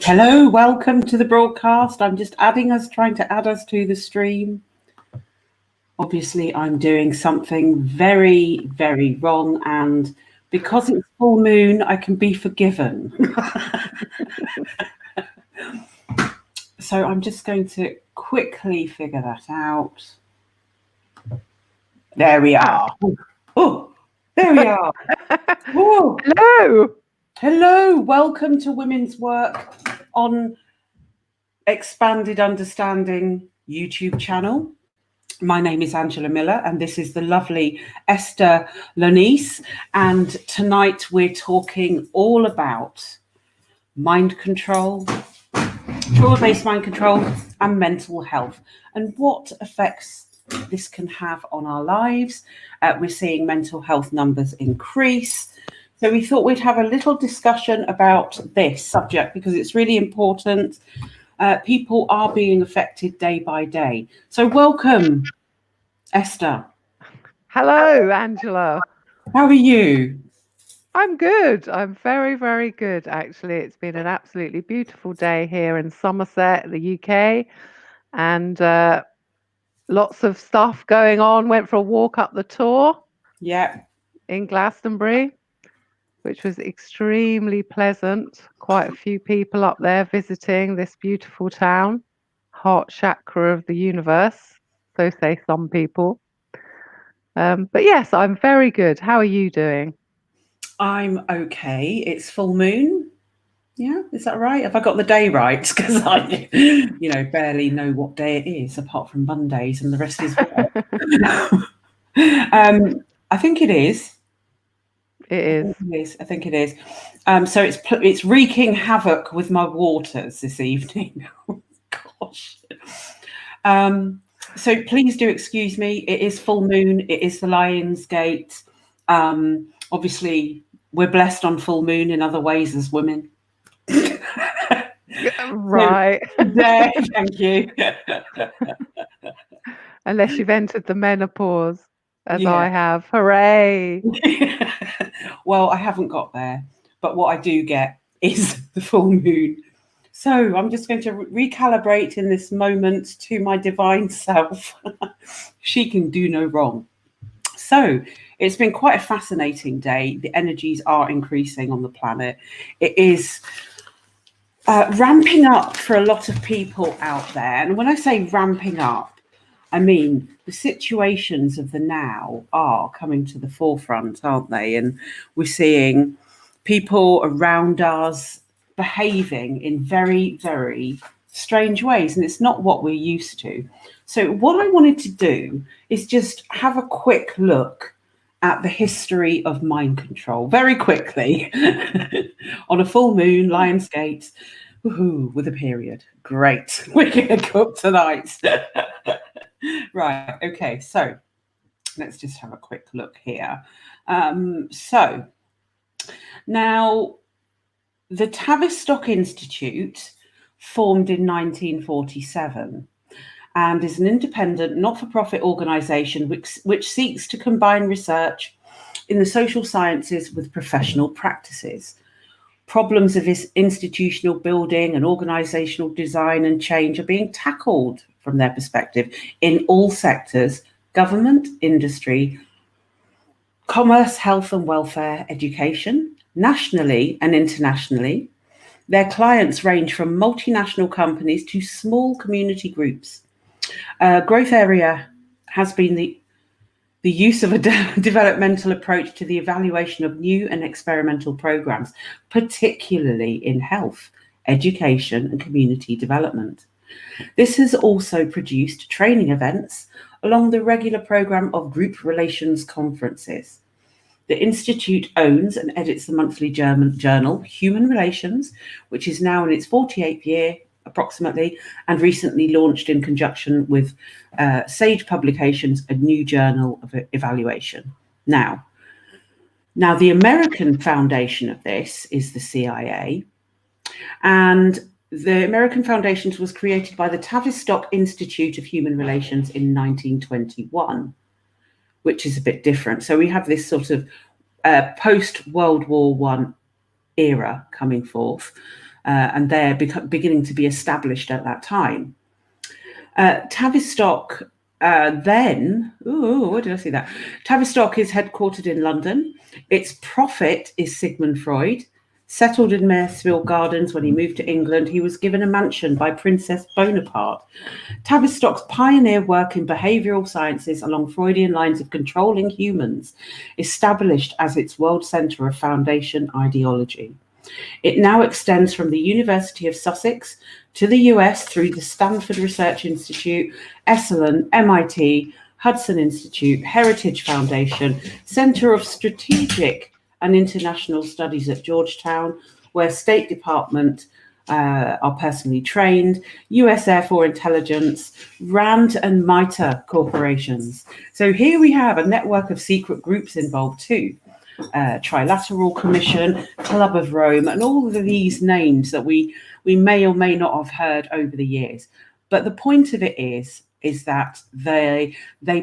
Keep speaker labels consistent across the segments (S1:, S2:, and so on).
S1: Hello, welcome to the broadcast. I'm just trying to add us to the stream. Obviously, I'm doing something very, very wrong, and because it's full moon, I can be forgiven. So I'm just going to quickly figure that out. There we are. Oh, there we are. Oh.
S2: Hello.
S1: Hello, welcome to Women's Work on Expanded Understanding YouTube channel. My name is Angela Miller, and this is the lovely Esther Lohneis. And tonight we're talking all about mind control, trauma-based mind control, and mental health, and what effects this can have on our lives. We're seeing mental health numbers increase. So we thought we'd have a little discussion about this subject because it's really important. People are being affected day by day. So welcome, Esther.
S2: Hello, Angela.
S1: How are you?
S2: I'm good. I'm very, very good, actually. It's been an absolutely beautiful day here in Somerset, the UK, and lots of stuff going on. Went for a walk up the Tor in Glastonbury, which was extremely pleasant. Quite a few people up there visiting this beautiful town, heart chakra of the universe, so say some people. But yes, I'm very good. How are you doing?
S1: I'm okay. It's full moon. Yeah, is that right? Have I got the day right? Because I, barely know what day it is apart from Mondays, and the rest is. I think it is.
S2: It is.
S1: I think it is. So it's wreaking havoc with my waters this evening. Oh, gosh. So please do excuse me. It is full moon. It is the Lion's Gate. Obviously, we're blessed on full moon in other ways as women.
S2: Right.
S1: There, thank you.
S2: Unless you've entered the menopause, as I have. Hooray!
S1: Well, I haven't got there, but what I do get is the full moon. So I'm just going to recalibrate in this moment to my divine self. She can do no wrong. So it's been quite a fascinating day. The energies are increasing on the planet. It is ramping up for a lot of people out there. And when I say ramping up, I mean the situations of the now are coming to the forefront, aren't they? And we're seeing people around us behaving in very, very strange ways. And it's not what we're used to. So what I wanted to do is just have a quick look at the history of mind control very quickly on a full moon, Lion's Gate, with a period. Great. We're going to cook tonight. Right. Okay. So let's just have a quick look here. So now the Tavistock Institute formed in 1947 and is an independent, not-for-profit organisation which seeks to combine research in the social sciences with professional practices. Problems of institutional building and organisational design and change are being tackled from their perspective in all sectors: government, industry, commerce, health and welfare, education, nationally and internationally. Their clients range from multinational companies to small community groups. Growth area has been the use of a developmental approach to the evaluation of new and experimental programs, particularly in health, education and community development. This has also produced training events along the regular program of group relations conferences. The Institute owns and edits the monthly journal Human Relations, which is now in its 48th year approximately, and recently launched in conjunction with Sage Publications, a new journal of evaluation. Now, the American foundation of this is the CIA, and the American Foundation was created by the Tavistock Institute of Human Relations in 1921, which is a bit different. So we have this sort of post-World War I era coming forth. and they're beginning to be established at that time. Tavistock where did I see that? Tavistock is headquartered in London. Its prophet is Sigmund Freud. Settled in Maresfield Gardens when he moved to England, he was given a mansion by Princess Bonaparte. Tavistock's pioneer work in behavioural sciences along Freudian lines of controlling humans established as its world centre of foundation ideology. It now extends from the University of Sussex to the US through the Stanford Research Institute, Esalen, MIT, Hudson Institute, Heritage Foundation, Centre of Strategic and International Studies at Georgetown, where State Department are personally trained, US Air Force Intelligence, RAND and MITRE corporations. So here we have a network of secret groups involved too. Trilateral Commission, Club of Rome, and all of these names that we may or may not have heard over the years. But the point of it is that they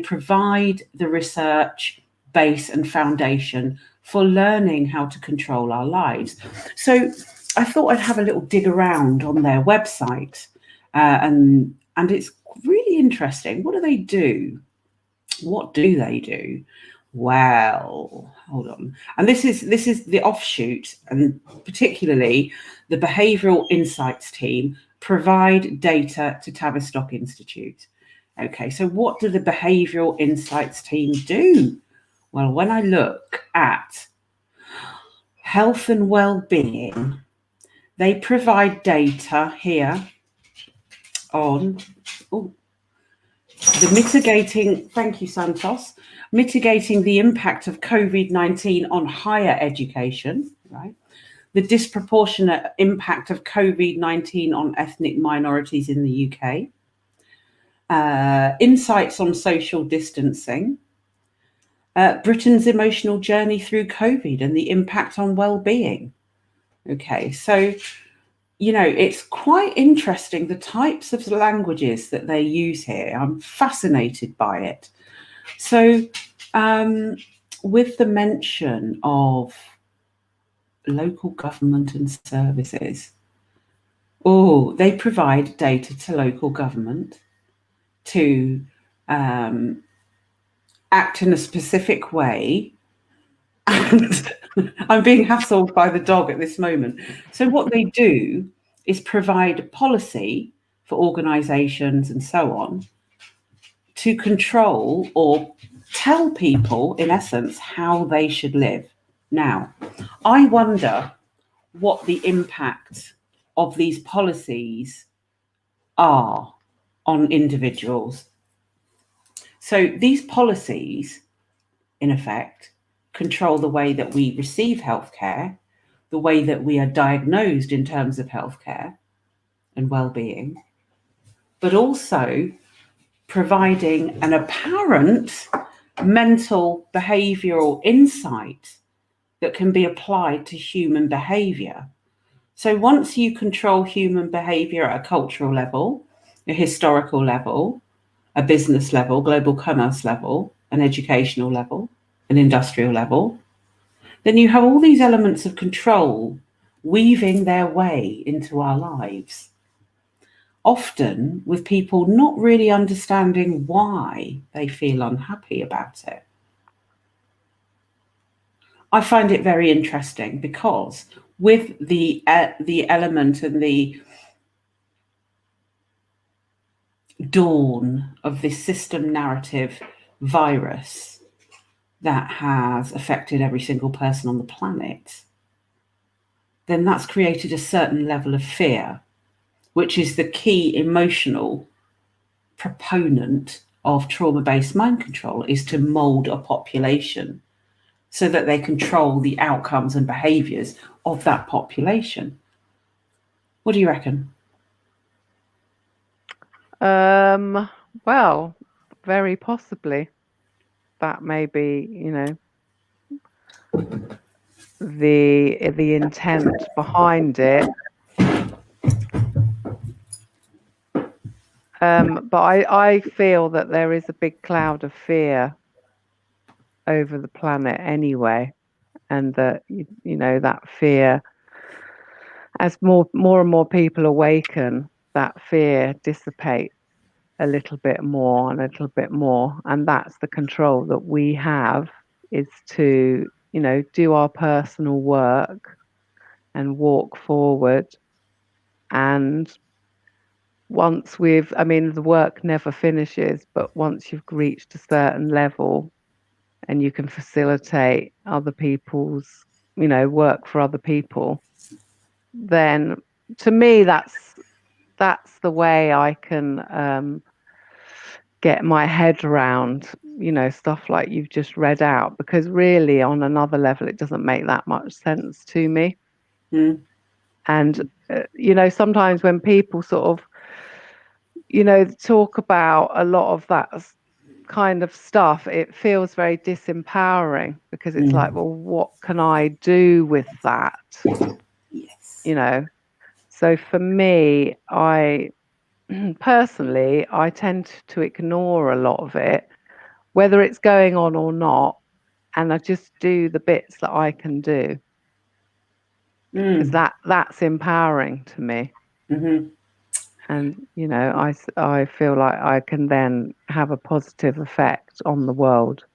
S1: provide the research base and foundation for learning how to control our lives. So I thought I'd have a little dig around on their website, and it's really interesting. What do they do? What do they do? Well, hold on. And this is the offshoot, and particularly the Behavioural Insights team provide data to Tavistock Institute. Okay, so what do the Behavioural Insights team do? Well, when I look at health and well-being, they provide data here on the mitigating, thank you, Santos, mitigating the impact of COVID-19 on higher education, right? The disproportionate impact of COVID-19 on ethnic minorities in the UK, insights on social distancing, Britain's emotional journey through COVID and the impact on well-being. Okay, so, you know, it's quite interesting, the types of languages that they use here. I'm fascinated by it. So with the mention of local government and services, they provide data to local government to act in a specific way. And I'm being hassled by the dog at this moment. So what they do is provide policy for organisations and so on to control or tell people, in essence, how they should live. Now, I wonder what the impact of these policies are on individuals. So these policies, in effect, control the way that we receive healthcare, the way that we are diagnosed in terms of healthcare and well-being, but also providing an apparent mental behavioural insight that can be applied to human behaviour. So once you control human behaviour at a cultural level, a historical level, a business level, global commerce level, an educational level, an industrial level, then you have all these elements of control weaving their way into our lives, often with people not really understanding why they feel unhappy about it. I find it very interesting because with the element and the dawn of this system narrative virus that has affected every single person on the planet, then that's created a certain level of fear, which is the key emotional proponent of trauma-based mind control, is to mold a population so that they control the outcomes and behaviours of that population. What do you reckon?
S2: Well, very possibly. That may be, you know, the intent behind it. But I feel that there is a big cloud of fear over the planet anyway, and that, you know, that fear as more and more people awaken, that fear dissipates a little bit more and a little bit more. And that's the control that we have, is to, do our personal work and walk forward. And once the work never finishes, but once you've reached a certain level and you can facilitate other people's, work for other people, then to me, that's the way I can get my head around, stuff like you've just read out, because really on another level, it doesn't make that much sense to me.
S1: Mm.
S2: And, sometimes when people sort of, talk about a lot of that kind of stuff, it feels very disempowering, because it's like, well, what can I do with that?
S1: Yes.
S2: So for me, I personally, I tend to ignore a lot of it, whether it's going on or not, and I just do the bits that I can do, because that's empowering to me.
S1: Mm-hmm.
S2: And I feel like I can then have a positive effect on the world.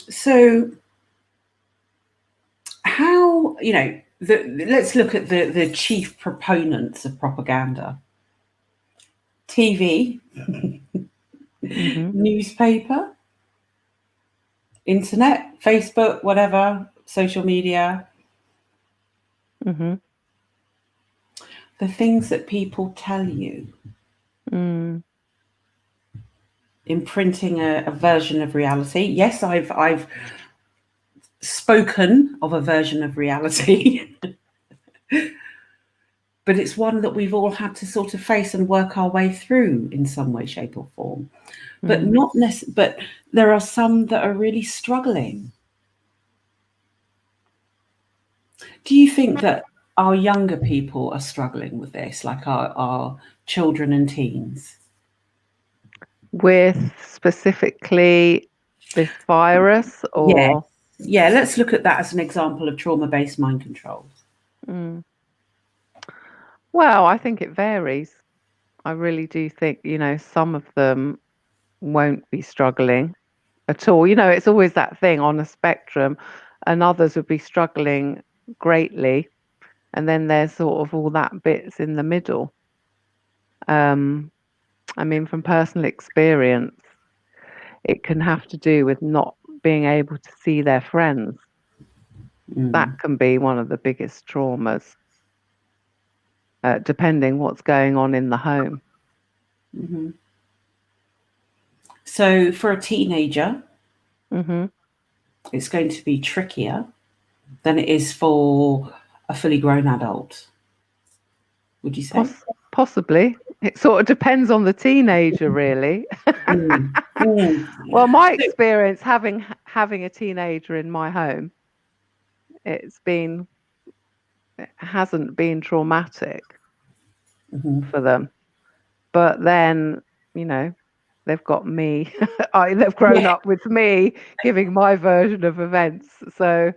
S1: So how, let's look at the chief proponents of propaganda: TV, newspaper, internet, Facebook, whatever, social media.
S2: Mm-hmm.
S1: The things that people tell you, imprinting a version of reality. Yes, I've spoken of a version of reality, but it's one that we've all had to sort of face and work our way through in some way, shape, or form. But but there are some that are really struggling. Do you think that our younger people are struggling with this, like our children and teens?
S2: With specifically this virus, or?
S1: Yeah, let's look at that as an example of trauma-based mind control.
S2: Well, I think it varies. I really do think, some of them won't be struggling at all. It's always that thing on a spectrum, and others would be struggling greatly. And then there's sort of all that bits in the middle. From personal experience, it can have to do with not being able to see their friends. That can be one of the biggest traumas, depending what's going on in the home.
S1: Mm-hmm. So for a teenager, it's going to be trickier than it is for a fully grown adult. Would you say?
S2: Possibly. It sort of depends on the teenager, really. Well, my experience having a teenager in my home, it hasn't been traumatic for them. But then, they've got me. They've grown up with me giving my version of events. So,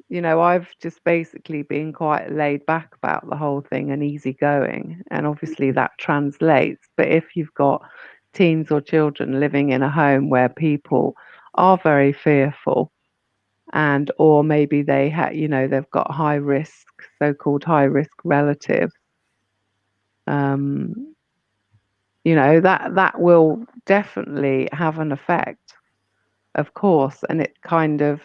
S2: I've just basically been quite laid back about the whole thing and easygoing. And obviously that translates. But if you've got teens or children living in a home where people are very fearful, or maybe they they've got so-called high risk relatives, that will definitely have an effect, of course. And it kind of,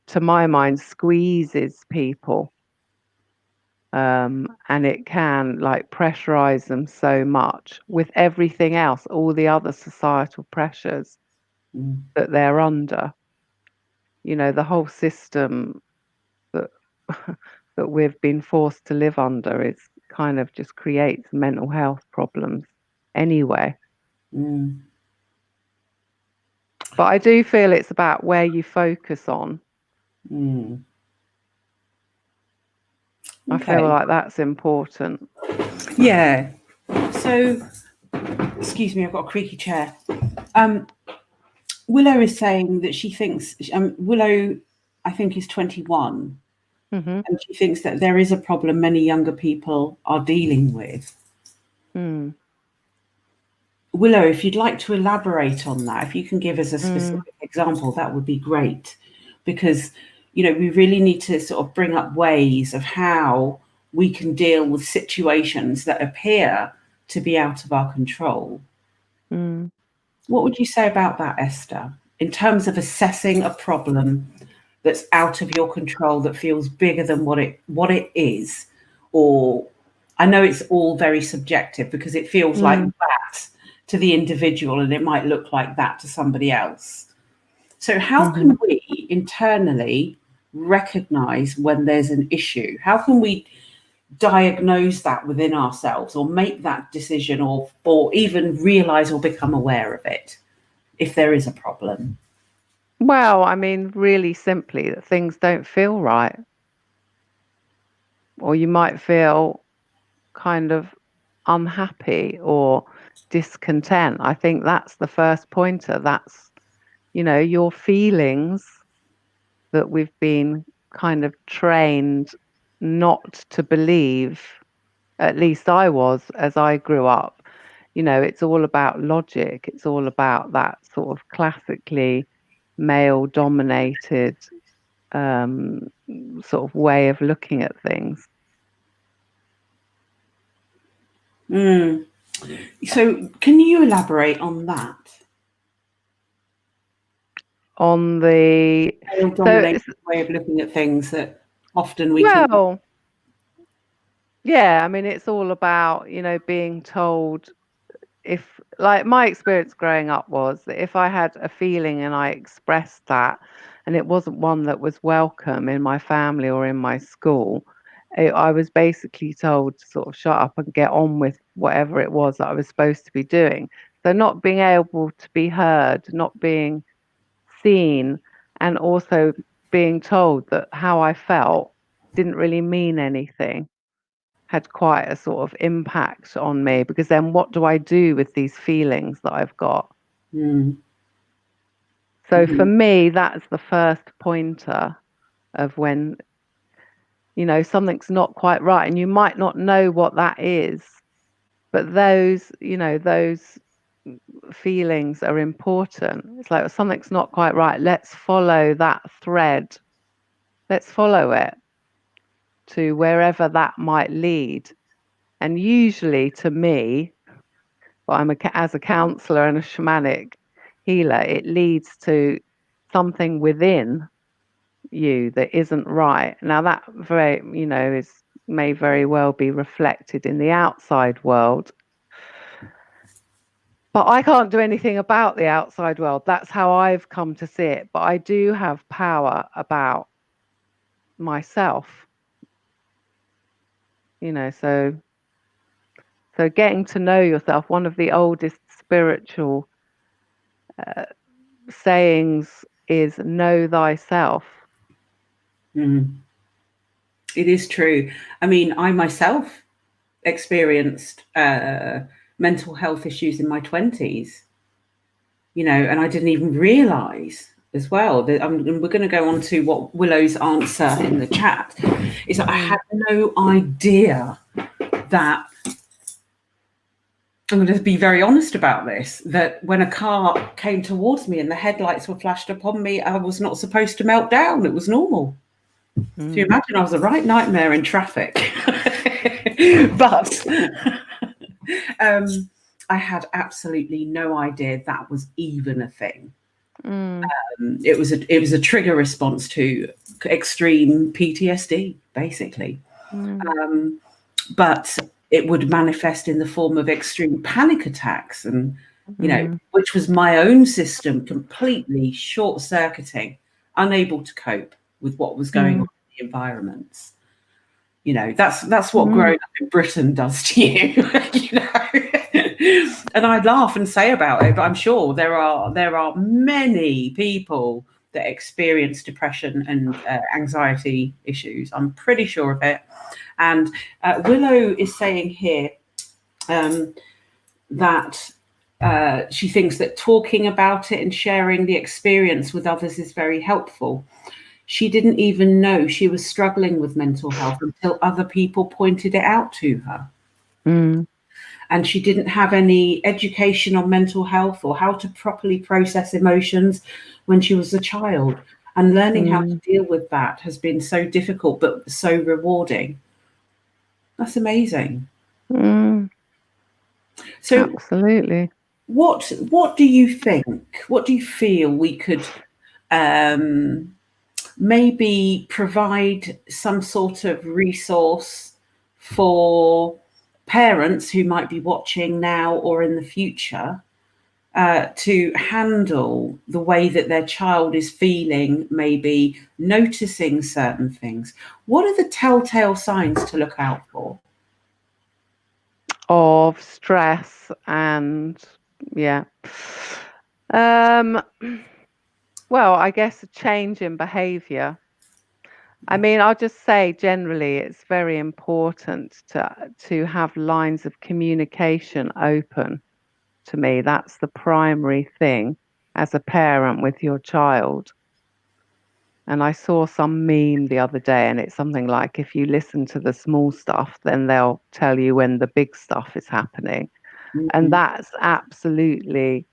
S2: to my mind, squeezes people, and it can pressurize them so much with everything else, all the other societal pressures that they're under. The whole system that that we've been forced to live under is kind of just creates mental health problems anyway. But I do feel it's about where you focus on. I feel like that's important.
S1: Yeah. So, excuse me, I've got a creaky chair. Willow is saying that she thinks, Willow, I think, is 21,
S2: Mm-hmm.
S1: And she thinks that there is a problem many younger people are dealing with.
S2: Mm.
S1: Willow, if you'd like to elaborate on that, if you can give us a specific example, that would be great. Because, we really need to sort of bring up ways of how we can deal with situations that appear to be out of our control.
S2: Mm.
S1: What would you say about that, Esther, in terms of assessing a problem that's out of your control, that feels bigger than what it is? Or I know it's all very subjective because it feels like that to the individual and it might look like that to somebody else. So how can we internally recognize when there's an issue? How can we diagnose that within ourselves, or make that decision, or even realize or become aware of it if there is a problem?
S2: Well, I mean, really simply, that things don't feel right. Or you might feel kind of unhappy or discontent. I think that's the first pointer. That's, your feelings that we've been kind of trained not to believe. At least I was, as I grew up. It's all about logic. It's all about that sort of classically male dominated sort of way of looking at things.
S1: So can you elaborate on that?
S2: On the
S1: Male-dominated way of looking at things that often we can...
S2: Well, yeah, I mean, it's all about, being told, if, like, my experience growing up was that if I had a feeling and I expressed that, and it wasn't one that was welcome in my family or in my school, I was basically told to sort of shut up and get on with whatever it was that I was supposed to be doing. So not being able to be heard, not being seen, and also being told that how I felt didn't really mean anything, had quite a sort of impact on me, because then what do I do with these feelings that I've got? So for me, that's the first pointer of when, something's not quite right, and you might not know what that is, but those feelings are important. It's like, something's not quite right. Let's follow that thread. Let's follow it to wherever that might lead. And usually, to me, but as a counsellor and a shamanic healer, it leads to something within you that isn't right. Now that may very well be reflected in the outside world, but I can't do anything about the outside world. That's how I've come to see it. But I do have power about myself, so getting to know yourself. One of the oldest spiritual sayings is know thyself.
S1: It is true. I mean, I myself experienced mental health issues in my 20s, and I didn't even realize as well that we're going to go on to what Willow's answer in the chat is that I had no idea that, I'm going to be very honest about this, that when a car came towards me and the headlights were flashed upon me, I was not supposed to melt down. It was normal. So you imagine I was a right nightmare in traffic. But I had absolutely no idea that was even a thing. It was a trigger response to extreme PTSD, basically. But it would manifest in the form of extreme panic attacks, and which was my own system completely short-circuiting, unable to cope with what was going on in the environments. That's what growing up in Britain does to you. And I laugh and say about it, but I'm sure there are many people that experience depression and anxiety issues. I'm pretty sure of it. And Willow is saying here that she thinks that talking about it and sharing the experience with others is very helpful. She didn't even know she was struggling with mental health until other people pointed it out to her.
S2: Mm.
S1: And she didn't have any education on mental health or how to properly process emotions when she was a child. And learning how to deal with that has been so difficult, but so rewarding. That's amazing.
S2: Mm.
S1: So,
S2: Absolutely.
S1: what do you think? What do you feel we could maybe provide some sort of resource for parents who might be watching now or in the future to handle the way that their child is feeling, maybe noticing certain things? What are the telltale signs to look out for?
S2: Of stress and yeah. Um, well, I guess a change in behavior. I mean, I'll just say generally it's very important to have lines of communication open. To me, that's the primary thing as a parent with your child. And I saw some meme the other day, and it's something like, if you listen to the small stuff, then they'll tell you when the big stuff is happening. And
S1: Mhm.
S2: that's absolutely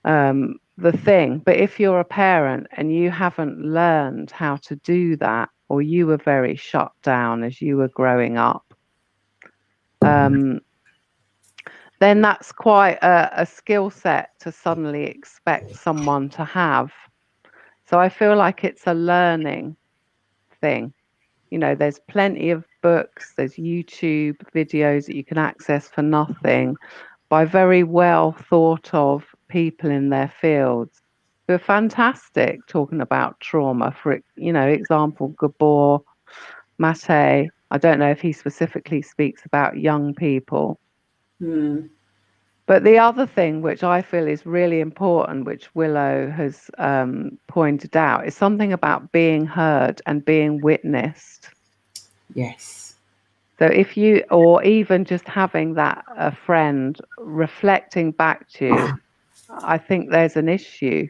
S2: the thing. But if you're a parent and you haven't learned how to do that, or you were very shut down as you were growing up, then that's quite a skill set to suddenly expect someone to have. So I feel like it's a learning thing. You know, there's plenty of books, there's YouTube videos that you can access for nothing by very well thought of people in their fields who are fantastic talking about trauma. For example, Gabor Mate. I don't know if he specifically speaks about young people.
S1: Mm.
S2: But the other thing which I feel is really important, which Willow has pointed out, is something about being heard and being witnessed.
S1: Yes.
S2: So if you, or even just having that a friend reflecting back to you, I think there's an issue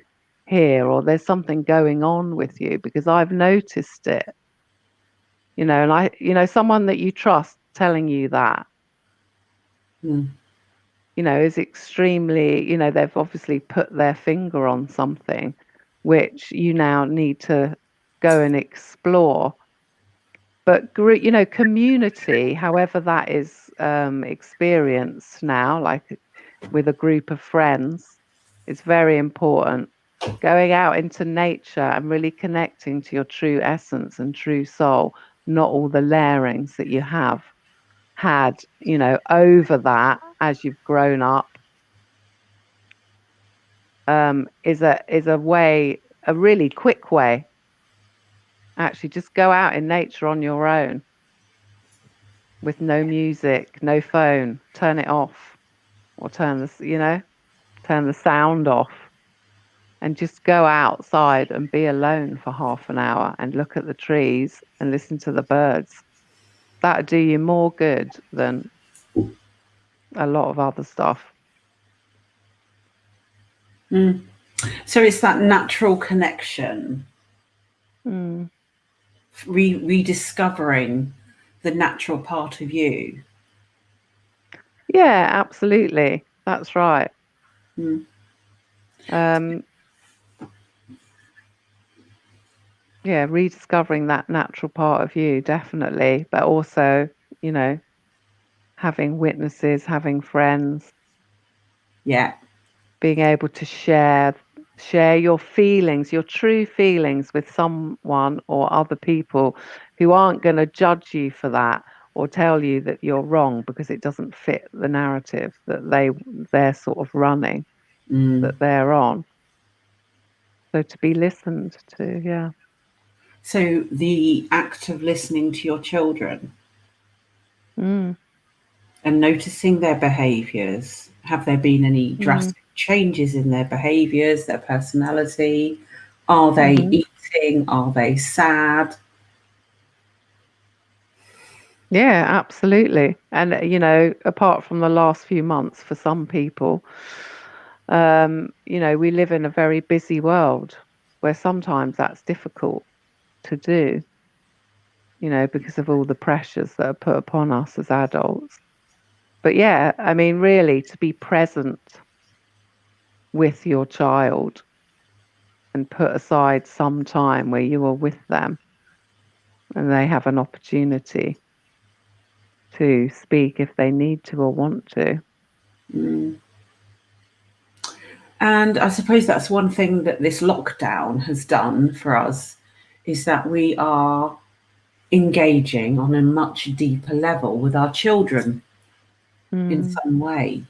S2: here, or there's something going on with you, because I've noticed it, and someone that you trust telling you that,
S1: Mm.
S2: is extremely, they've obviously put their finger on something which you now need to go and explore. But community, however that is experienced now, like with a group of friends, is very important. Going out into nature and really connecting to your true essence and true soul, not all the layerings that you have had, over that as you've grown up, is a way, a really quick way. Actually, just go out in nature on your own with no music, no phone, turn it off, or turn the sound off, and just go outside and be alone for half an hour and look at the trees and listen to the birds. That'd do you more good than a lot of other stuff.
S1: Mm. So it's that natural connection,
S2: Mm.
S1: rediscovering the natural part of you.
S2: Yeah, absolutely. That's right.
S1: Mm.
S2: Um, yeah, rediscovering that natural part of you, definitely. But also, you know, having witnesses, having friends,
S1: Yeah.
S2: being able to share your feelings, your true feelings with someone or other people who aren't going to judge you for that or tell you that you're wrong because it doesn't fit the narrative that they're sort of running,
S1: Mm.
S2: that they're on. So to be listened to, yeah.
S1: So the act of listening to your children
S2: Mm,
S1: and noticing their behaviours. Have there been any
S2: mm,
S1: drastic changes in their behaviours, their personality? Are they
S2: hmm.
S1: eating? Are they sad?
S2: Yeah, absolutely. And, apart from the last few months for some people, we live in a very busy world where sometimes that's difficult. to do, because of all the pressures that are put upon us as adults. But yeah, I mean, really, to be present with your child and put aside some time where you are with them and they have an opportunity to speak if they need to or want to.
S1: And I suppose that's one thing that this lockdown has done for us, is that we are engaging on a much deeper level with our children in some way.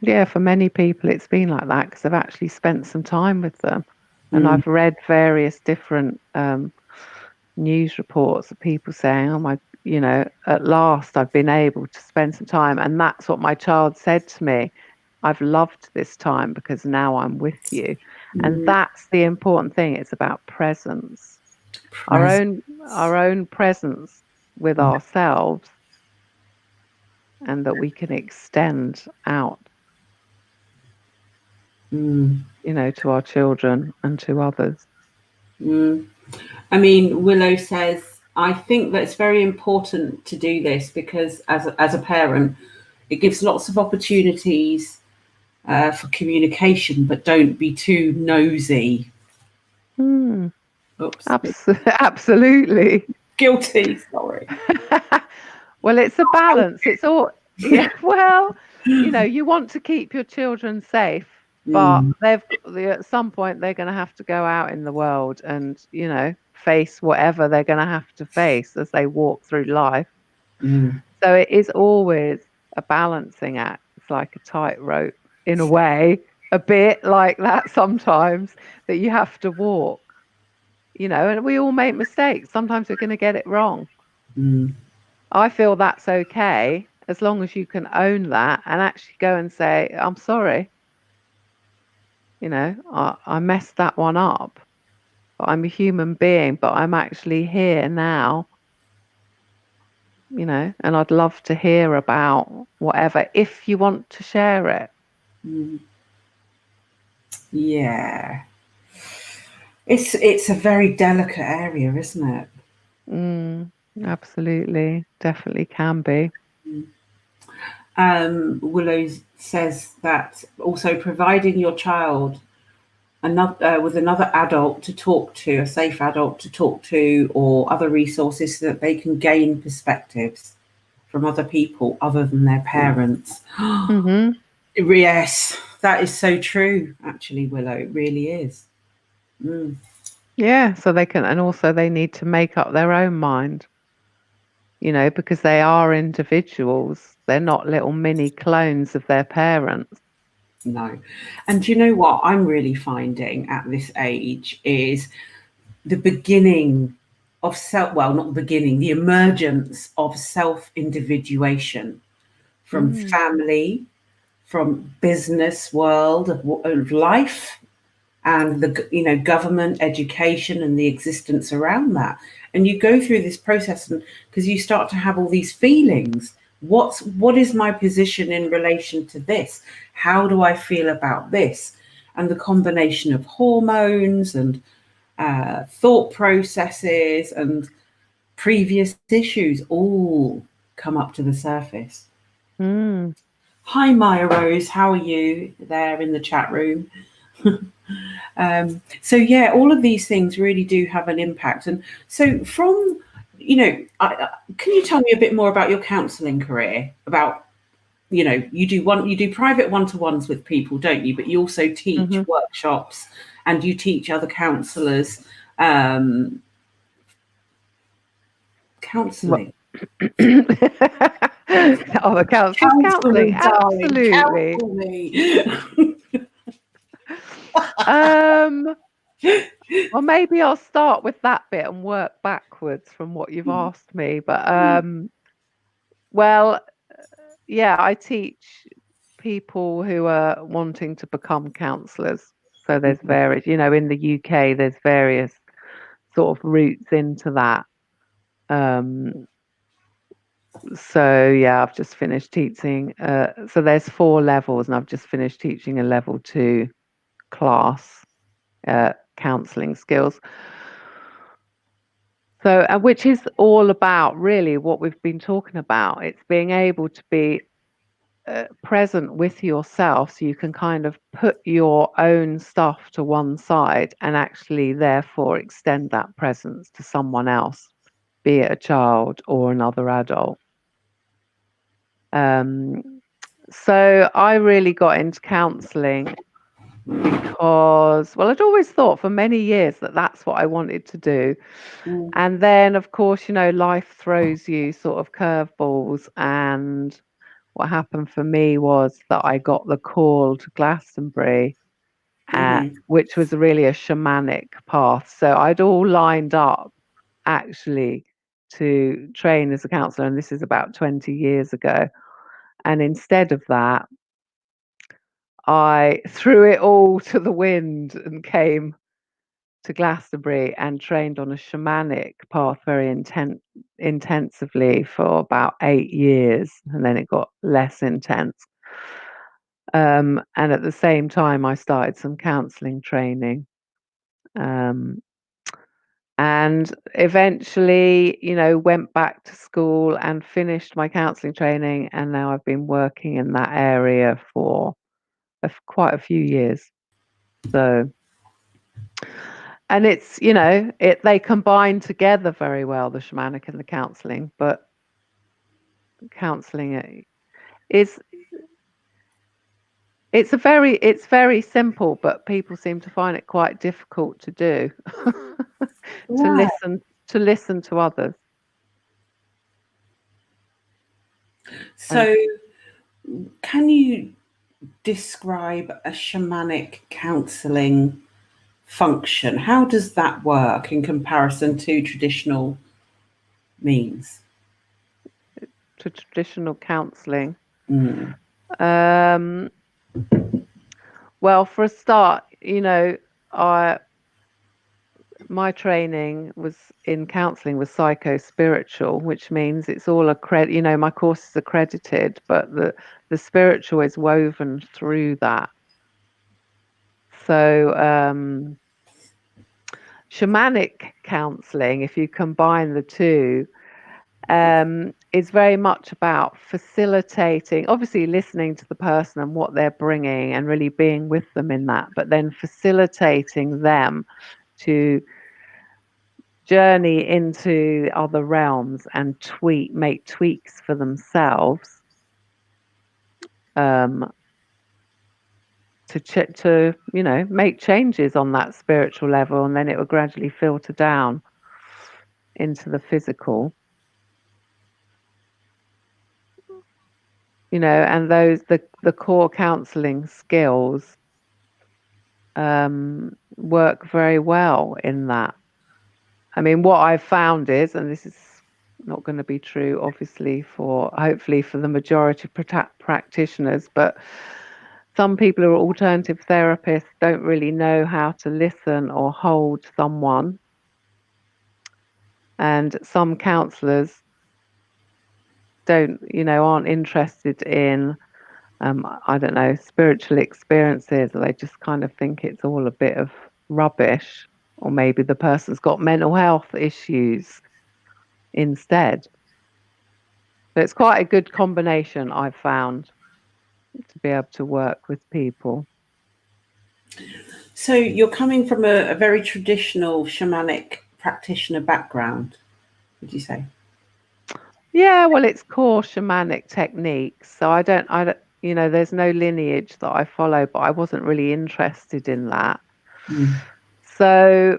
S2: Yeah, for many people it's been like that because I've actually spent some time with them. And I've read various different news reports of people saying, oh my, at last I've been able to spend some time. And that's what my child said to me. I've loved this time because now I'm with you. And that's the important thing. It's about presence. Our own presence with ourselves, and that we can extend out, to our children and to others.
S1: I mean, Willow says, I think that it's very important to do this because as a parent, it gives lots of opportunities for communication, but don't be too nosy. Oops.
S2: Absolutely.
S1: Guilty, sorry.
S2: Well, it's a balance. It's all, yeah, well, you want to keep your children safe, but at some point they're going to have to go out in the world and, face whatever they're going to have to face as they walk through life. So it is always a balancing act. It's like a tightrope in a way, a bit like that sometimes, that you have to walk, and we all make mistakes. Sometimes we're going to get it wrong. I feel that's okay as long as you can own that and actually go and say, I'm sorry. I messed that one up. But I'm a human being, but I'm actually here now. And I'd love to hear about whatever, if you want to share it.
S1: Yeah. It's a very delicate area, isn't it?
S2: Absolutely. Definitely can be.
S1: Willow says that also providing your child with another adult to talk to, a safe adult to talk to, or other resources so that they can gain perspectives from other people other than their parents. Yes, that is so true, actually, Willow. It really is.
S2: Yeah, so they can, and also they need to make up their own mind, because they are individuals. They're not little mini clones of their parents.
S1: No. And do you know what I'm really finding at this age is the beginning of the emergence of self-individuation from family, from business world of life, and the government, education, and the existence around that. And you go through this process, and because you start to have all these feelings. What is my position in relation to this? How do I feel about this? And the combination of hormones and thought processes and previous issues all come up to the surface. Hi, Maya Rose. How are you there in the chat room? So yeah, all of these things really do have an impact. And so from, can you tell me a bit more about your counselling career? About, you do private one-to-ones with people, don't you? But you also teach workshops and you teach other counsellors counselling.
S2: Other counselling, absolutely. Well, maybe I'll start with that bit and work backwards from what you've asked me. But well, yeah, I teach people who are wanting to become counsellors. So there's various, in the UK, there's various sort of routes into that. So yeah, I've just finished teaching. So there's 4 levels, and I've just finished teaching a level 2 class, counselling skills. So, which is all about really what we've been talking about. It's being able to be present with yourself, so you can kind of put your own stuff to one side and actually therefore extend that presence to someone else, be it a child or another adult. So I really got into counselling because, well, I'd always thought for many years that that's what I wanted to do. And then, of course, life throws you sort of curveballs. And what happened for me was that I got the call to Glastonbury, which was really a shamanic path. So I'd all lined up actually to train as a counsellor, and this is about 20 years ago. And instead of that, I threw it all to the wind and came to Glastonbury and trained on a shamanic path very intensively for about 8 years, and then it got less intense. And at the same time, I started some counselling training. And eventually, went back to school and finished my counselling training, and now I've been working in that area for quite a few years. So, and it's, they combine together very well, the shamanic and the counselling, but counselling is, it's very simple, but people seem to find it quite difficult to do. to listen to others.
S1: So can you describe a shamanic counselling function? How does that work in comparison to traditional means?
S2: To traditional counselling? Well, for a start, my training was in counselling was psycho-spiritual, which means it's all my course is accredited, but the spiritual is woven through that. So shamanic counselling, if you combine the two, is very much about facilitating, obviously listening to the person and what they're bringing and really being with them in that, but then facilitating them to journey into other realms and make tweaks for themselves, to make changes on that spiritual level, and then it will gradually filter down into the physical. And the core counselling skills work very well in that. I mean, what I've found is, and this is not going to be true, obviously, hopefully for the majority of practitioners, but some people who are alternative therapists don't really know how to listen or hold someone. And some counsellors aren't interested in, I don't know, spiritual experiences, or they just kind of think it's all a bit of rubbish, or maybe the person's got mental health issues instead. But it's quite a good combination, I've found, to be able to work with people.
S1: So you're coming from a very traditional shamanic practitioner background, would you say?
S2: Yeah, well, it's core shamanic techniques. So I don't, there's no lineage that I follow, but I wasn't really interested in that. So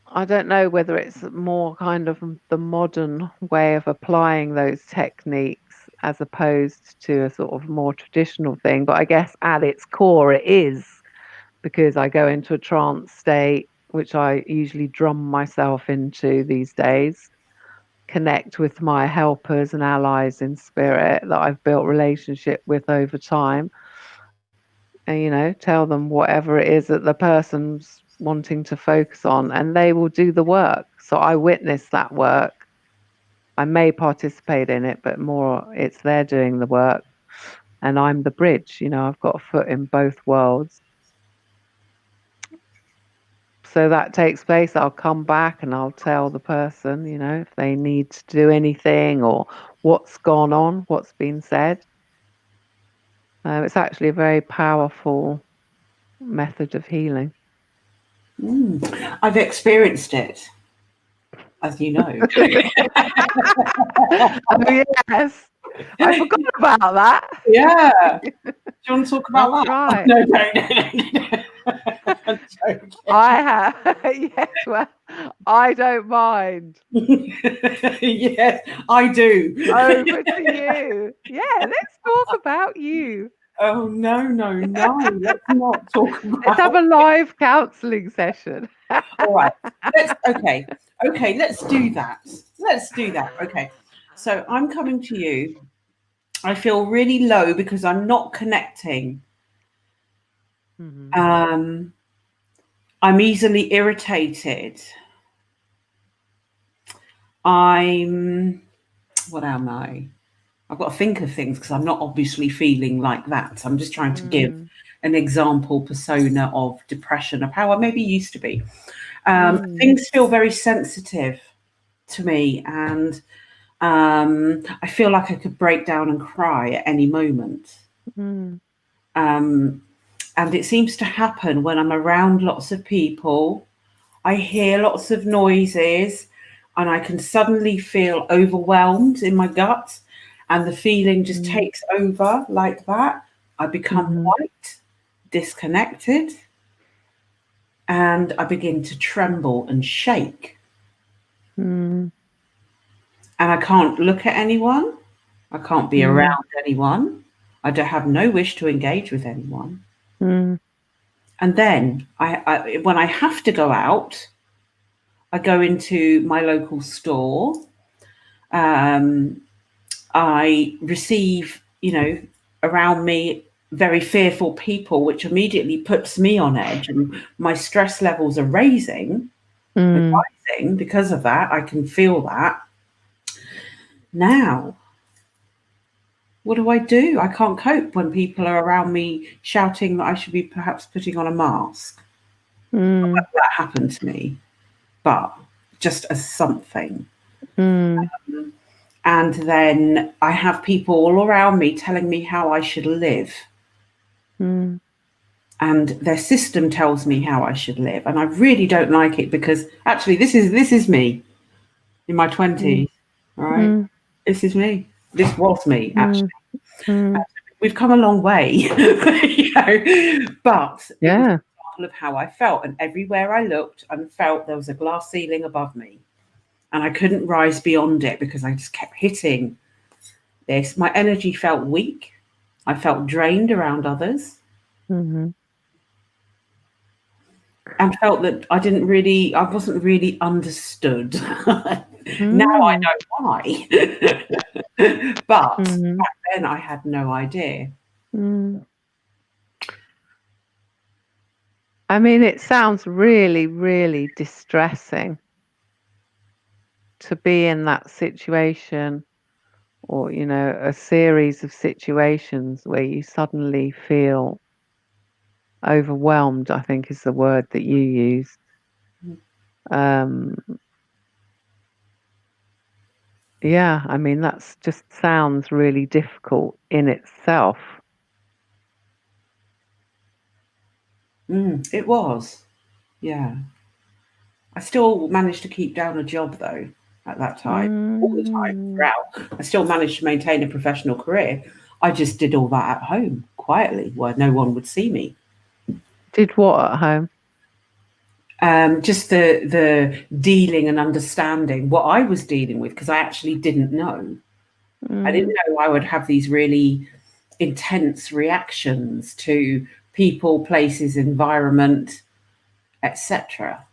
S2: I don't know whether it's more kind of the modern way of applying those techniques as opposed to a sort of more traditional thing. But I guess at its core it is, because I go into a trance state, which I usually drum myself into these days, connect with my helpers and allies in spirit that I've built relationship with over time, and tell them whatever it is that the person's wanting to focus on, and they will do the work. So I witness that work. I may participate in it, but more it's they're doing the work, and I'm the bridge. I've got a foot in both worlds. so that takes place, I'll come back and I'll tell the person, if they need to do anything or what's gone on, what's been said. It's actually a very powerful method of healing.
S1: I've experienced it, as you know.
S2: Oh, yes. I forgot about that.
S1: Yeah. Do you want to talk about
S2: That's
S1: that?
S2: right.
S1: No. I'm joking.
S2: I have. Yes, well, I don't mind.
S1: Yes, I do.
S2: Over to you. Yeah, let's talk about you.
S1: Oh, no. Let's not talk about
S2: Let's have a live counselling session.
S1: All right. Okay, let's do that. Okay. So I'm coming to you. I feel really low because I'm not connecting.
S2: Mm-hmm.
S1: I'm easily irritated. What am I? I've got to think of things because I'm not obviously feeling like that. I'm just trying to give an example persona of depression, of how I maybe used to be. Things feel very sensitive to me, and I feel like I could break down and cry at any moment. And it seems to happen when I'm around lots of people. I hear lots of noises and I can suddenly feel overwhelmed in my gut, and the feeling just takes over like that. I become white, disconnected, and I begin to tremble and shake. And I can't look at anyone. I can't be around anyone. I don't have no wish to engage with anyone. And then when I have to go out, I go into my local store. I receive, around me very fearful people, which immediately puts me on edge, and my stress levels are rising because of that. I can feel that. Now, what do? I can't cope when people are around me shouting that I should be perhaps putting on a mask. That happened to me, but just as something. And then I have people all around me telling me how I should live. And their system tells me how I should live. And I really don't like it, because actually this is me in my 20s. All right. This is me. This was me, actually. We've come a long way, but it was an example of how I felt. And everywhere I looked and felt, there was a glass ceiling above me. And I couldn't rise beyond it because I just kept hitting this. My energy felt weak. I felt drained around others. And felt that I wasn't really understood. Now I know why. But back then I had no idea.
S2: I mean, it sounds really, really distressing to be in that situation, or, a series of situations where you suddenly feel overwhelmed, I think is the word that you used. Yeah, I mean, that's just sounds really difficult in itself.
S1: It was. Yeah. I still managed to keep down a job, though, at that time, all the time throughout. I still managed to maintain a professional career. I just did all that at home, quietly, where no one would see me.
S2: Did what at home?
S1: Just the dealing and understanding what I was dealing with, because I actually didn't know. I didn't know I would have these really intense reactions to people, places, environment, etc.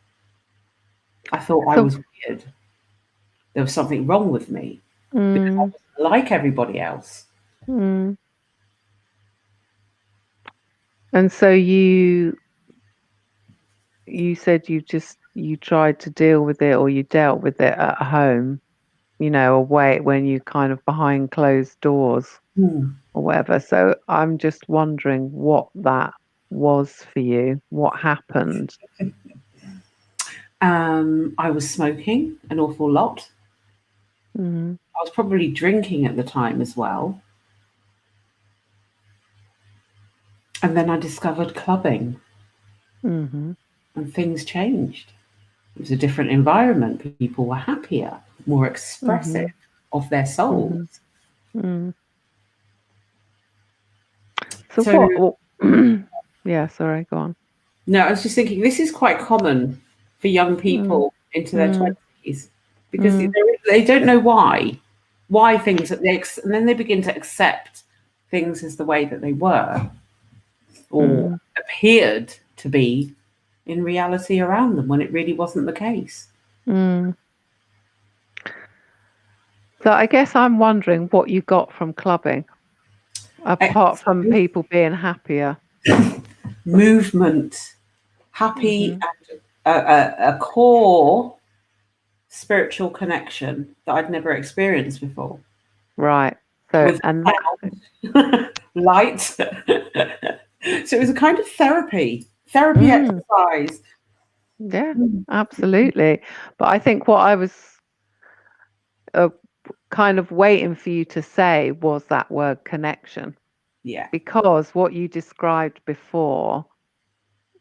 S1: I thought I was weird. There was something wrong with me because I wasn't like everybody else.
S2: And so you said you tried to deal with it, or you dealt with it at home, away when you kind of behind closed doors or whatever. So I'm just wondering what that was for you. What happened?
S1: I was smoking an awful lot.
S2: Mm-hmm.
S1: I was probably drinking at the time as well. And then I discovered clubbing,
S2: Mm-hmm.
S1: and things changed. It was a different environment. People were happier, more expressive of their souls.
S2: Mm-hmm. So
S1: So,
S2: what? Yeah, sorry, go on.
S1: no, I was just thinking this is quite common for young
S2: Mm,
S1: people into their
S2: mm,
S1: 20s because
S2: mm,
S1: they don't know why things that and then they begin to accept things as the way that they were or
S2: mm,
S1: appeared to be in reality around them when it really wasn't the case.
S2: mm. So I guess I'm wondering what you got from clubbing, apart from people being happier.
S1: Movement, happy,
S2: Mm-hmm.
S1: and a core spiritual connection that I'd never experienced before.
S2: Right. So,
S1: With
S2: and that,
S1: sound, light. So it was a kind of therapy exercise.
S2: yeah, absolutely. But I think what I was kind of waiting for you to say was that word connection,
S1: Yeah.
S2: because what you described before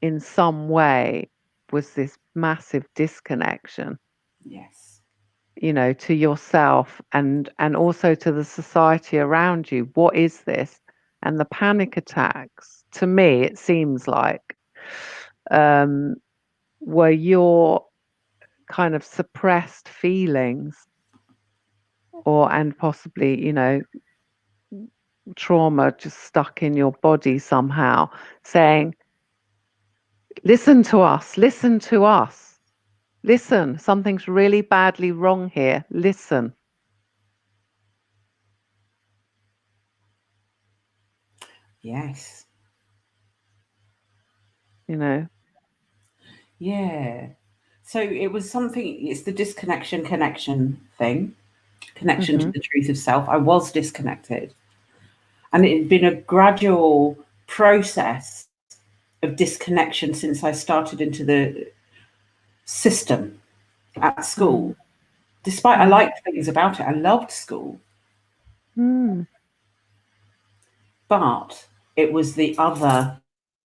S2: in some way was this massive disconnection,
S1: Yes.
S2: to yourself and also to the society around you. What is this? And the panic attacks, to me, it seems like, were your kind of suppressed feelings, and possibly, trauma just stuck in your body somehow, saying, listen to us, listen to us, listen, something's really badly wrong here, listen.
S1: Yes. Yeah. So it was something, it's the disconnection connection thing, connection to
S2: Mm-hmm.
S1: the truth of self. I was disconnected. And it had been a gradual process of disconnection since I started into the system at school. Despite I
S2: Mm-hmm.
S1: liked things about it, I loved school,
S2: Mm.
S1: but it was the other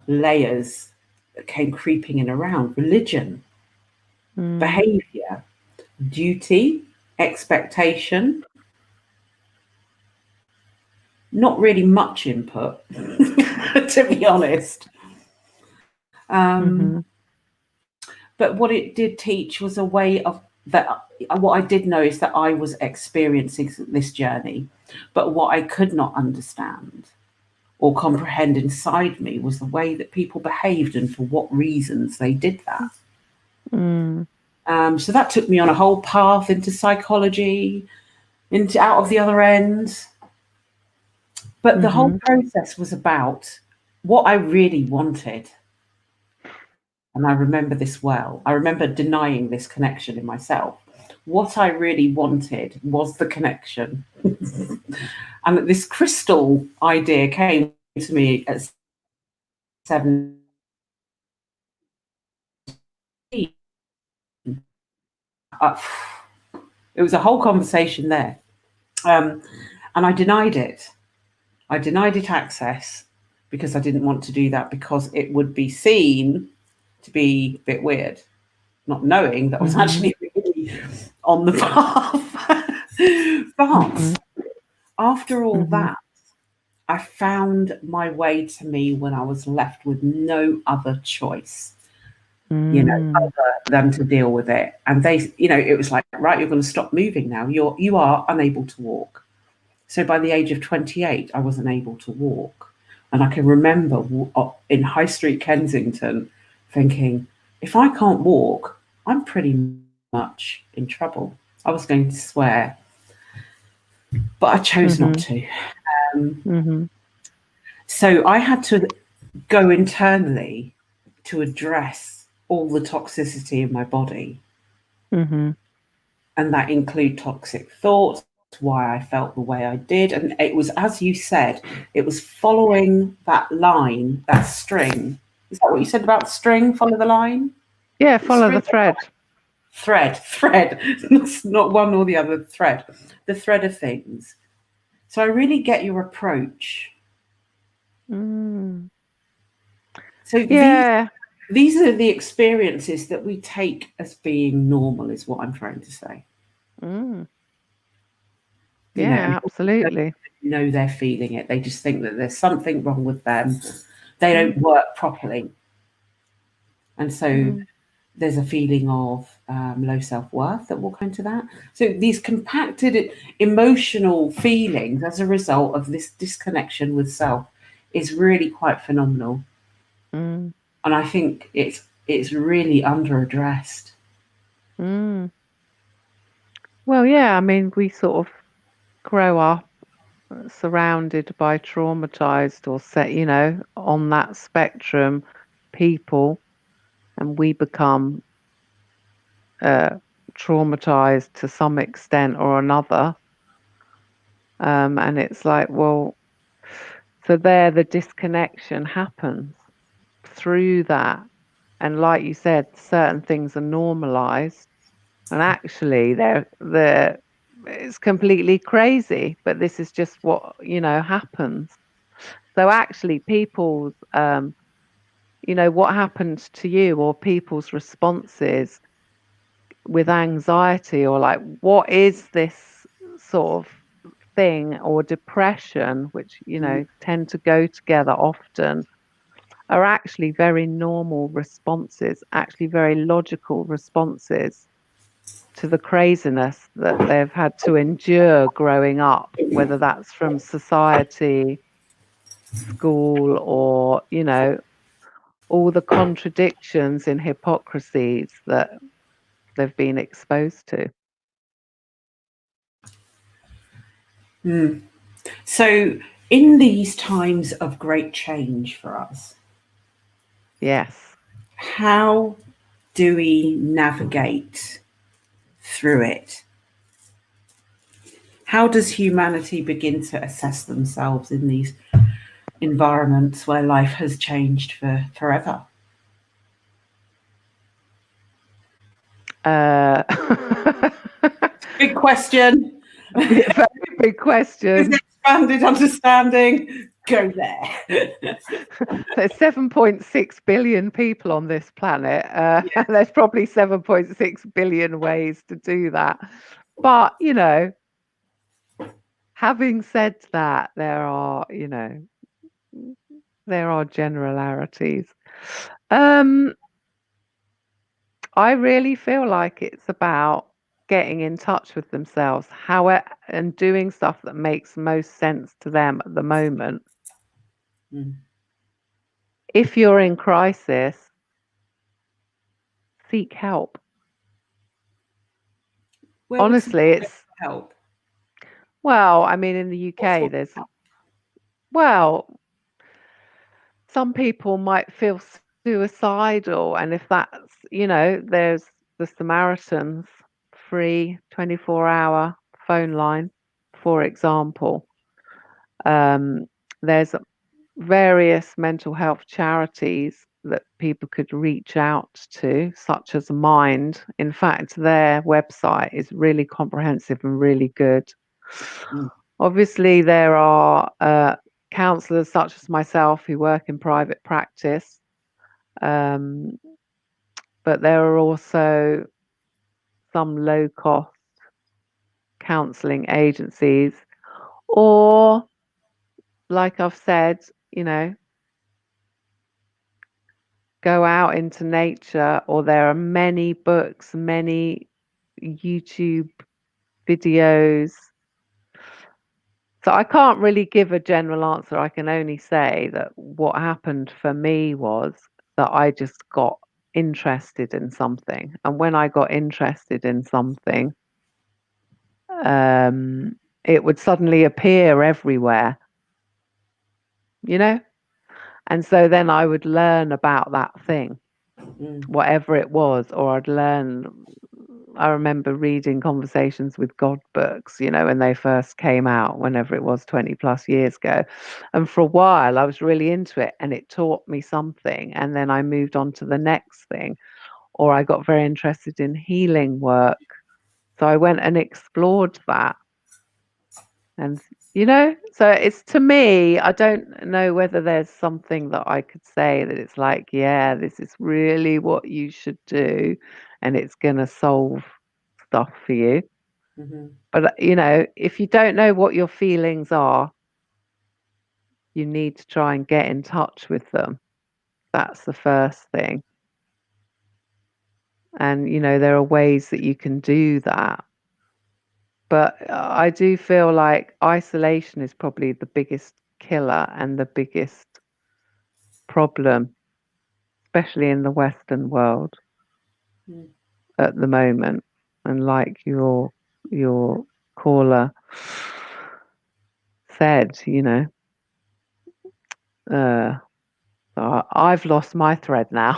S1: layers that came creeping in around religion,
S2: Mm.
S1: behavior, duty, expectation, not really much input, to be honest.
S2: Mm-hmm.
S1: But what it did teach was a way of that. What I did know is that I was experiencing this journey, but what I could not understand or comprehend inside me was the way that people behaved and for what reasons they did that.
S2: Mm.
S1: So that took me on a whole path into psychology, into out of the other end. But the whole
S2: Mm-hmm.
S1: process was about what I really wanted. And I remember this well. I remember denying this connection in myself. What I really wanted was the connection. And this crystal idea came to me at 17. Uh, it was a whole conversation there. And I denied it. I denied it access because I didn't want to do that because it would be seen to be a bit weird, not knowing that I was
S2: Mm-hmm.
S1: actually really on the path. But after all
S2: Mm-hmm.
S1: that, I found my way to me when I was left with no other choice,
S2: Mm.
S1: other than to deal with it. And they, it was like, right, you're going to stop moving now. You are unable to walk. So by the age of 28, I wasn't able to walk. And I can remember in High Street, Kensington, thinking, if I can't walk, I'm pretty much in trouble. I was going to swear, but I chose not to.
S2: Mm-hmm.
S1: So I had to go internally to address all the toxicity in my body.
S2: Mm-hmm.
S1: And that include toxic thoughts, why I felt the way I did. And it was, as you said, it was following that line, that string. Is that what you said about the string? Follow the line?
S2: Yeah, follow the
S1: String.
S2: thread.
S1: thread, not one or the other, the thread of things. So I really get your approach.
S2: Mm.
S1: So
S2: Yeah.
S1: these are the experiences that we take as being normal, is what I'm trying to say.
S2: Mm.
S1: You know,
S2: Yeah, absolutely.
S1: know they're feeling it. They just think that there's something wrong with them. They don't
S2: Mm.
S1: work properly. And so
S2: Mm.
S1: there's a feeling of low self-worth that will come into that. So these compacted emotional feelings as a result of this disconnection with self is really quite phenomenal.
S2: Mm.
S1: And I think it's really under-addressed.
S2: Mm. Well, yeah, I mean, we sort of grow up surrounded by traumatized or set, on that spectrum people, and we become traumatized to some extent or another. And it's like, well, so there the disconnection happens through that. And like you said, certain things are normalized, and actually they're it's completely crazy, but this is just what happens. So actually people's what happened to you, or people's responses with anxiety, or like what is this sort of thing, or depression, which
S1: Mm.
S2: tend to go together often, are actually very normal responses, actually very logical responses to the craziness that they've had to endure growing up, whether that's from society, school, or all the contradictions and hypocrisies that they've been exposed to.
S1: Mm. So in these times of great change for us,
S2: Yes.
S1: how do we navigate through it? How does humanity begin to assess themselves in these environments where life has changed for forever?
S2: Uh,
S1: Big question.
S2: very big
S1: Is
S2: question.
S1: expanded understanding? Go there.
S2: There's 7.6 billion people on this planet.
S1: Yeah.
S2: There's probably 7.6 billion ways to do that. But, having said that, there are generalities. I really feel like it's about getting in touch with themselves, and doing stuff that makes most sense to them at the moment.
S1: Mm.
S2: If you're in crisis, seek help.
S1: Where would someone
S2: Honestly,
S1: go
S2: it's
S1: for help?
S2: well, I mean, in the
S1: What
S2: UK,
S1: sort
S2: there's
S1: of help?
S2: well, some people might feel suicidal, and if that's, there's the Samaritans free 24-hour phone line, for example. There's various mental health charities that people could reach out to, such as Mind. In fact, their website is really comprehensive and really good.
S1: Mm.
S2: Obviously, there are counsellors such as myself who work in private practice, um, but there are also some low cost counselling agencies, or, like I've said, go out into nature, or there are many books, many YouTube videos. So I can't really give a general answer. I can only say that what happened for me was that I just got interested in something. And when I got interested in something, um, it would suddenly appear everywhere, you know? And so then I would learn about that thing,
S1: Mm.
S2: whatever it was, or I'd learn. I remember reading Conversations with God books, when they first came out, whenever it was 20 plus years ago. And for a while, I was really into it, and it taught me something. And then I moved on to the next thing. or I got very interested in healing work. So I went and explored that. And, so it's, to me, I don't know whether there's something that I could say that it's like, yeah, this is really what you should do and it's going to solve stuff for you.
S1: Mm-hmm.
S2: But, if you don't know what your feelings are, you need to try and get in touch with them. That's the first thing. And, there are ways that you can do that. But I do feel like isolation is probably the biggest killer and the biggest problem, especially in the Western world at the moment. And like your caller said, I've lost my thread now.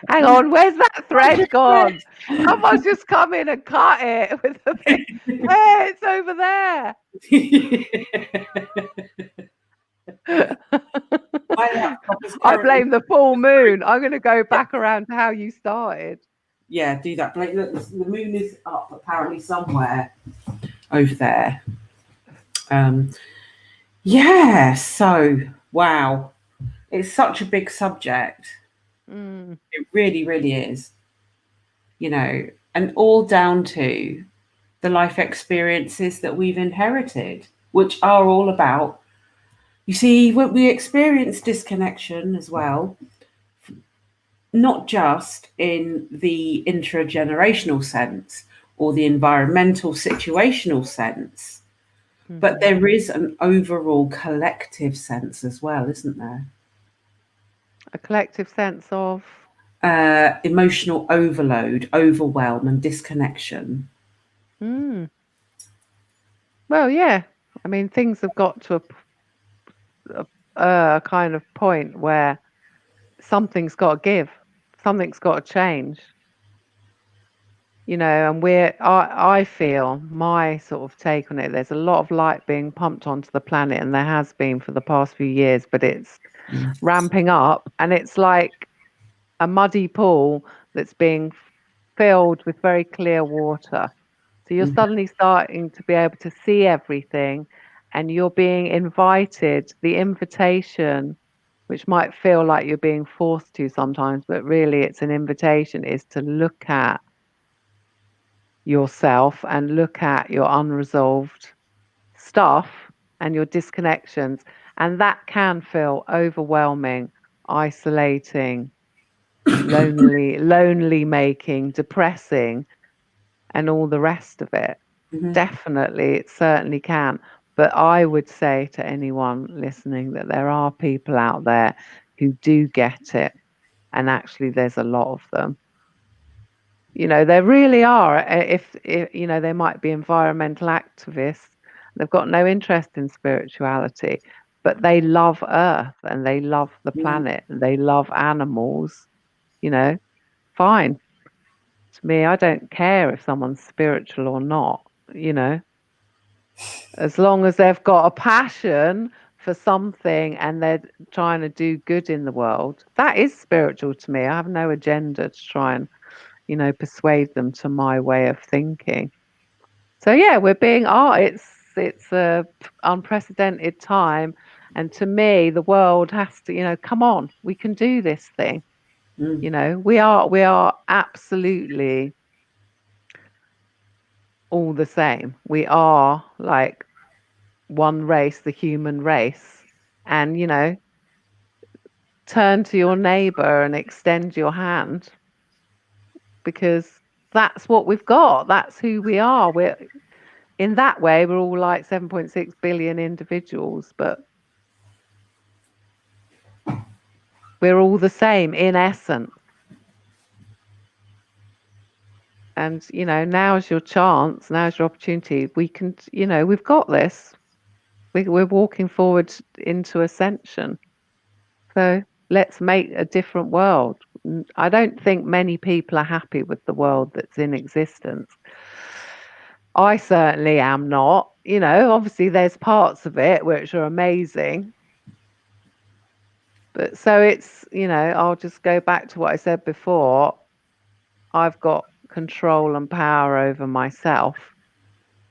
S2: Hang on, where's that thread gone? Someone's just come in and cut it with a bit. Hey, it's over there. I blame the full moon. I'm going to go back around to how you started.
S1: Yeah, do that. Blake, look, the moon is up apparently somewhere over there. Yeah, so wow. It's such a big subject. It really, really is. And all down to the life experiences that we've inherited, which are all about, you see, when we experience disconnection as well, not just in the intragenerational sense or the environmental situational sense, but there is an overall collective sense as well, isn't there?
S2: A collective sense of?
S1: Emotional overload, overwhelm, and disconnection.
S2: Well, yeah. I mean, things have got to a kind of point where something's got to give, something's got to change. And I feel, my sort of take on it, there's a lot of light being pumped onto the planet, and there has been for the past few years, but it's ramping up, and it's like a muddy pool that's being filled with very clear water. So you're suddenly starting to be able to see everything, and you're being invited. The invitation, which might feel like you're being forced to sometimes, but really it's an invitation, is to look at yourself and look at your unresolved stuff and your disconnections. And that can feel overwhelming, isolating, lonely making, depressing, and all the rest of it. Definitely, it certainly can. But I would say to anyone listening that there are people out there who do get it, and actually there's a lot of them. There really are. If they might be environmental activists, they've got no interest in spirituality, but they love Earth and they love the planet and they love animals. Fine. To me, I don't care if someone's spiritual or not, as long as they've got a passion for something and they're trying to do good in the world. That is spiritual to me. I have no agenda to try and, persuade them to my way of thinking. So yeah, we're being it's a unprecedented time, and to me, the world has to, come on, we can do this thing. We are absolutely all the same. We are like one race, the human race. And, turn to your neighbor and extend your hand, because that's what we've got. That's who we are. We're in that way, we're all like 7.6 billion individuals, but we're all the same in essence. And, now's your chance, now's your opportunity. We can, we've got this. We're walking forward into ascension. So let's make a different world. I don't think many people are happy with the world that's in existence. I certainly am not. Obviously there's parts of it which are amazing. But so it's, I'll just go back to what I said before. I've got control and power over myself.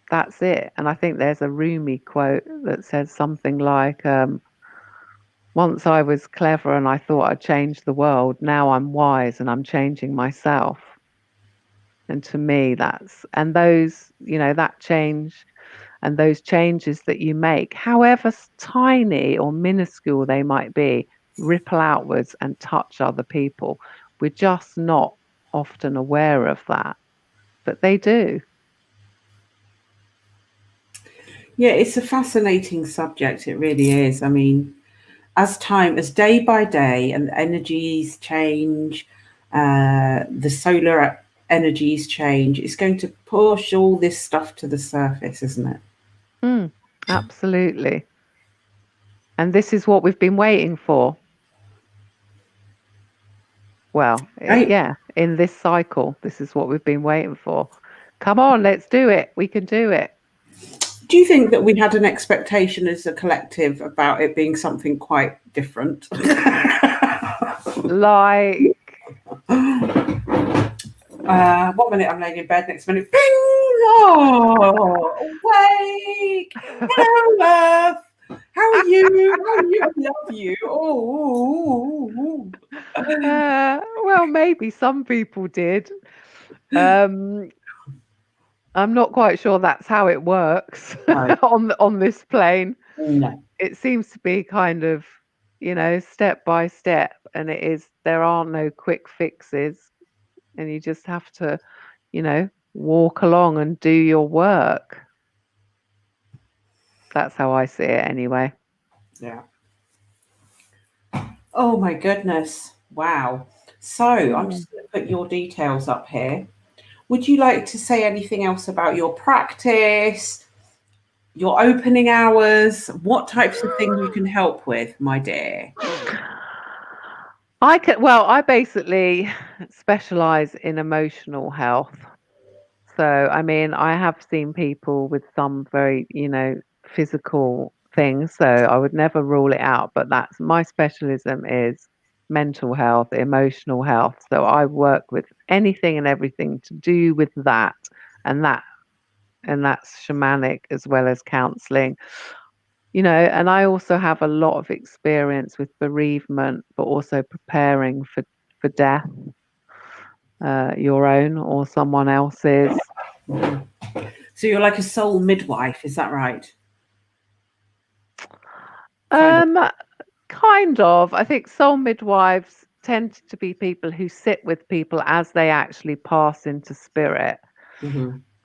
S2: That's it. And I think there's a Rumi quote that says something like, once I was clever and I thought I'd change the world. Now I'm wise and I'm changing myself. And to me, that change and those changes that you make, however tiny or minuscule they might be, ripple outwards and touch other people. We're just not often aware of that, but they do.
S1: Yeah, it's a fascinating subject. It really is. I mean, as day by day and the energies change, the solar energies change, it's going to push all this stuff to the surface, isn't it?
S2: Absolutely. And this is what we've been waiting for. Well, yeah, in this cycle, this is what we've been waiting for. Come on, let's do it. We can do it.
S1: Do you think that we had an expectation as a collective about it being something quite different?
S2: Like,
S1: 1 minute I'm laying in bed, next minute, bing! Oh, awake! Hello, Earth! How are you? How are you? I love you. Oh.
S2: Well, maybe some people did. I'm not quite sure that's how it works on this plane.
S1: No.
S2: It seems to be kind of, step by step, and there are no quick fixes, and you just have to, walk along and do your work. That's how I see it anyway.
S1: Yeah. Oh my goodness. Wow. So I'm just going to put your details up here. Would you like to say anything else about your practice, your opening hours, what types of things you can help with, my dear?
S2: I basically specialise in emotional health. So, I mean, I have seen people with some very, physical things. So I would never rule it out, but that's my specialism is mental health, emotional health. So I work with anything and everything to do with that. And that's shamanic as well as counselling. And I also have a lot of experience with bereavement, but also preparing for death, your own or someone else's.
S1: So you're like a soul midwife, is that right?
S2: Kind of. I think soul midwives tend to be people who sit with people as they actually pass into spirit.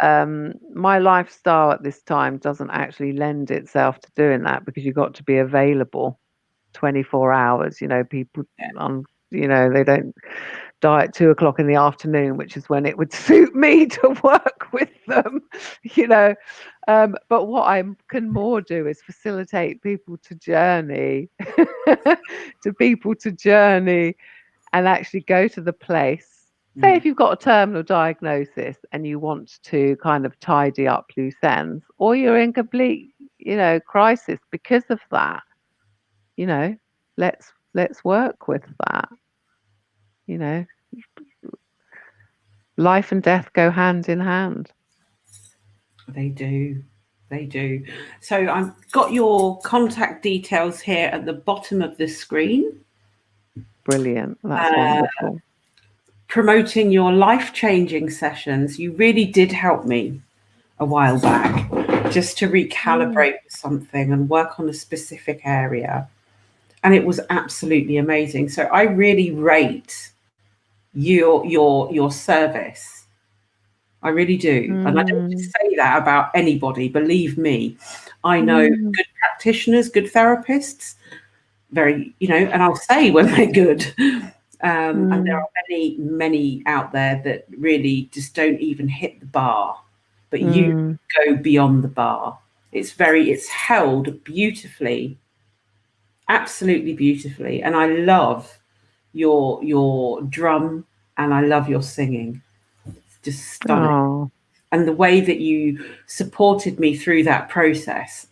S2: My lifestyle at this time doesn't actually lend itself to doing that because you've got to be available 24 hours. People they don't die at 2:00 in the afternoon, which is when it would suit me to work with them, but what I can more do is facilitate people to journey and actually go to the place. Say if you've got a terminal diagnosis and you want to kind of tidy up loose ends, or you're in complete, crisis because of that, let's work with that. Life and death go hand in hand.
S1: They do. So I've got your contact details here at the bottom of the screen.
S2: Brilliant. That's wonderful.
S1: Promoting your life-changing sessions. You really did help me a while back just to recalibrate something and work on a specific area. And it was absolutely amazing. So I really rate your service. I really do. And I don't just say that about anybody. Believe me, I know good practitioners, good therapists, very, and I'll say when they're good. And there are many out there that really just don't even hit the bar, but you go beyond the bar. It's held beautifully, absolutely beautifully. And I love your drum and I love your singing. It's just stunning.
S2: Oh.
S1: And the way that you supported me through that process,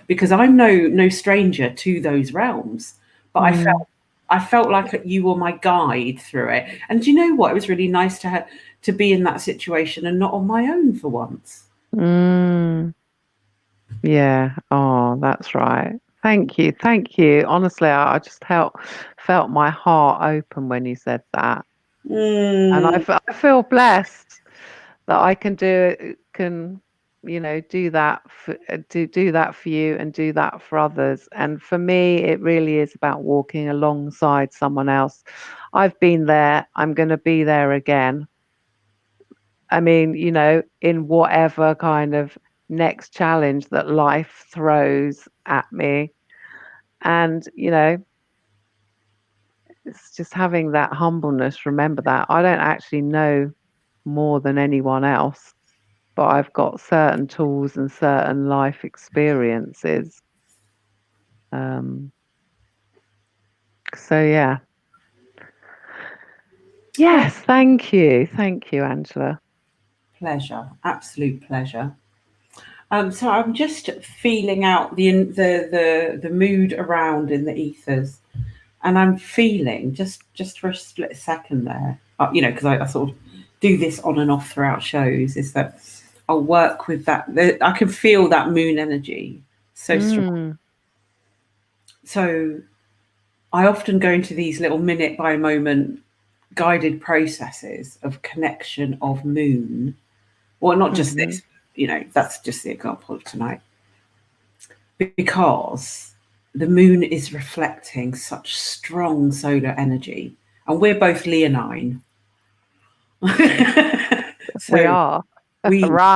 S1: because I'm no stranger to those realms, but I felt I felt like you were my guide through it. And do you know what? It was really nice to be in that situation and not on my own for once.
S2: Mm. Yeah. Oh, that's right. Thank you. Thank you. Honestly, I just felt my heart open when you said that. And
S1: Mm,
S2: I feel blessed that I can do that do that for you and do that for others. And for me, it really is about walking alongside someone else. I've been there. I'm going to be there again. I mean, in whatever kind of next challenge that life throws at me. And, it's just having that humbleness. Remember that I don't actually know more than anyone else, but I've got certain tools and certain life experiences. Um, so, yeah. Yes, thank you. Thank you, Angela.
S1: pleasure, absolute pleasure. So I'm just feeling out the mood around in the ethers, and I'm feeling just for a split second there, because I sort of do this on and off throughout shows. Is that I'll work with that. I can feel that moon energy so strong.
S2: Mm,
S1: So I often go into these little minute by moment guided processes of connection of moon. Well, not just
S2: hmm
S1: this, that's just the example of tonight. Because the moon is reflecting such strong solar energy, and we're both leonine.
S2: We
S1: So
S2: are.
S1: we
S2: Rah.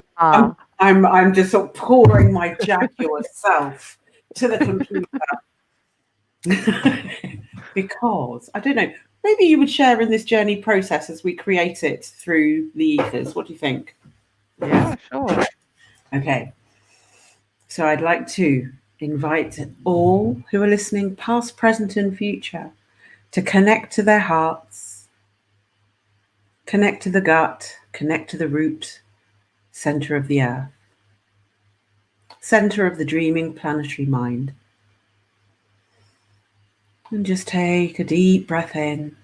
S1: I'm just sort of pouring my jaguar self to the computer. Because I don't know, maybe you would share in this journey process as we create it through the ethers. What do you think?
S2: Yeah, sure.
S1: Okay, so I'd like to invite all who are listening, past, present, and future, to connect to their hearts, connect to the gut, connect to the root, center of the earth, center of the dreaming planetary mind. And just take a deep breath in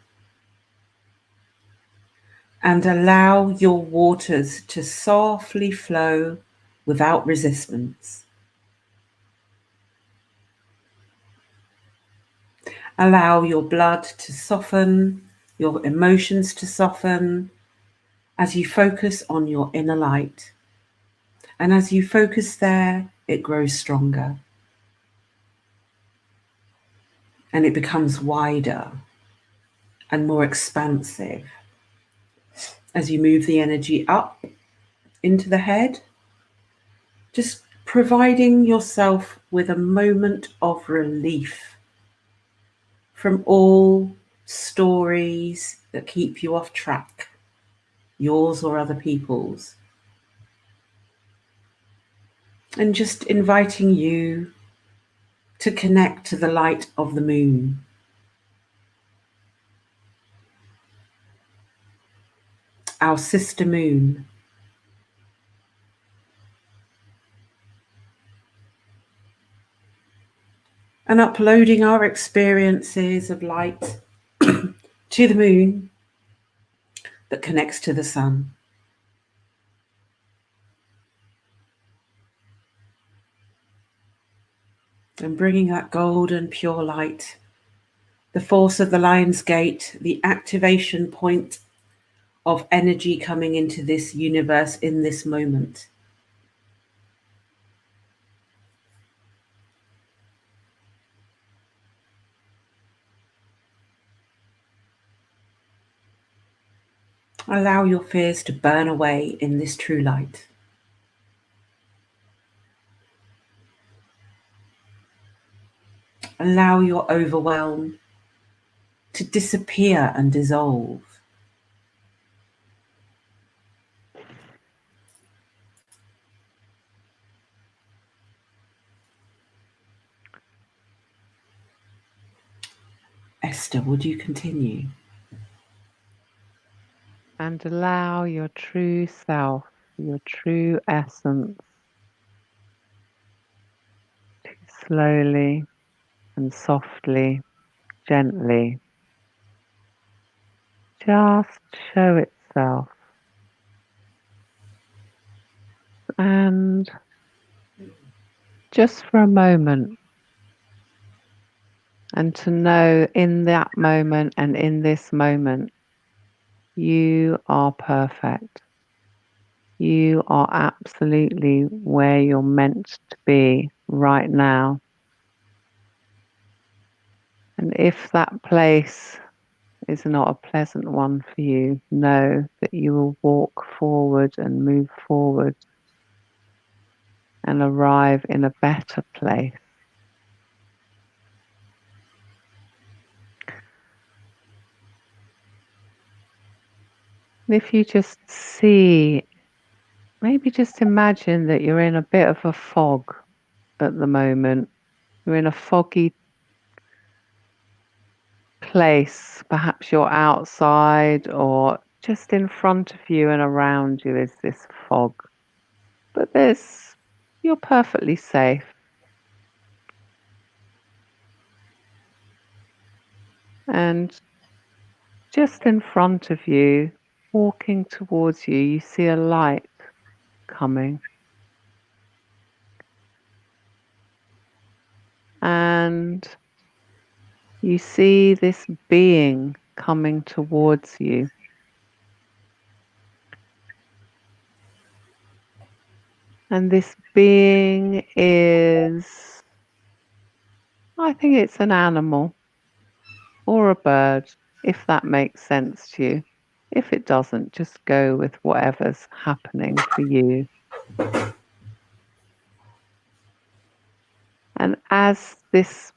S1: and allow your waters to softly flow without resistance. Allow your blood to soften, your emotions to soften as you focus on your inner light. And as you focus there, it grows stronger and it becomes wider and more expansive as you move the energy up into the head, just providing yourself with a moment of relief from all stories that keep you off track, yours or other people's. And just inviting you to connect to the light of the moon. Our sister moon. And uploading our experiences of light to the moon that connects to the sun. And bringing that golden pure light, the force of the lion's gate, the activation point of energy coming into this universe in this moment. Allow your fears to burn away in this true light. Allow your overwhelm to disappear and dissolve. Esther, would you continue?
S2: And allow your true self, your true essence, to slowly and softly gently just show itself. And just for a moment, and to know in that moment and in this moment, you are perfect. You are absolutely where you're meant to be right now. And if that place is not a pleasant one for you, know that you will walk forward and move forward and arrive in a better place. And if you just see, maybe just imagine that you're in a bit of a fog at the moment. You're in a foggy place. Perhaps you're outside, or just in front of you and around you is this fog. But you're perfectly safe. And just in front of you, walking towards you, you see a light coming. And you see this being coming towards you. And this being is, I think it's an animal or a bird, if that makes sense to you. If it doesn't, just go with whatever's happening for you. And as this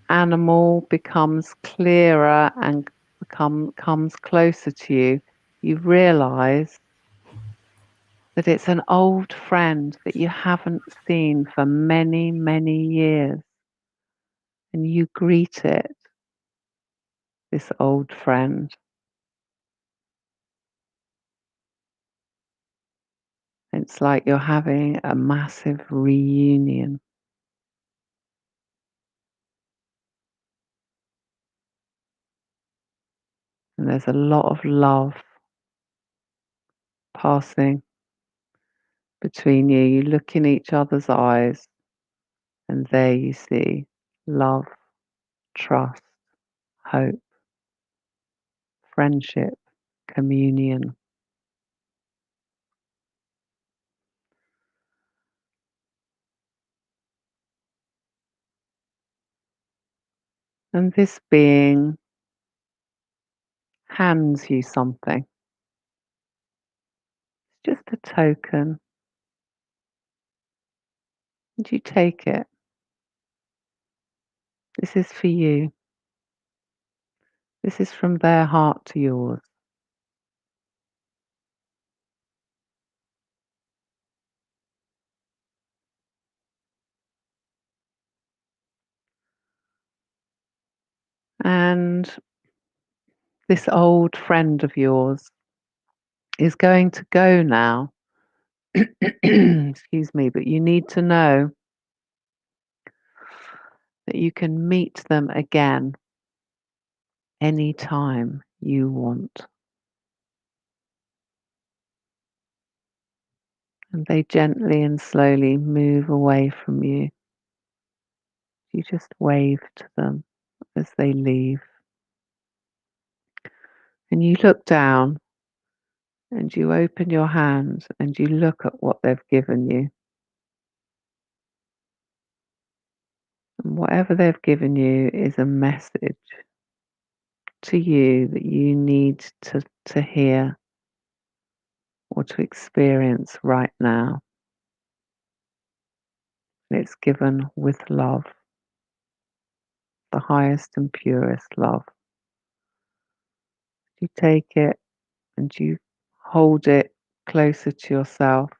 S2: animal becomes clearer and comes closer to you, you realize that it's an old friend that you haven't seen for many, many years. And you greet it, this old friend. It's like you're having a massive reunion. And there's a lot of love passing between you. You look in each other's eyes, and there you see love, trust, hope, friendship, communion. And this being hands you something. It's just a token. And you take it. This is for you. This is from their heart to yours. And this old friend of yours is going to go now. Excuse me, but you need to know that you can meet them again anytime you want. And they gently and slowly move away from you. You just wave to them as they leave. And you look down and you open your hand and you look at what they've given you. And whatever they've given you is a message to you that you need to hear or to experience right now. And it's given with love, the highest and purest love. You take it and you hold it closer to yourself.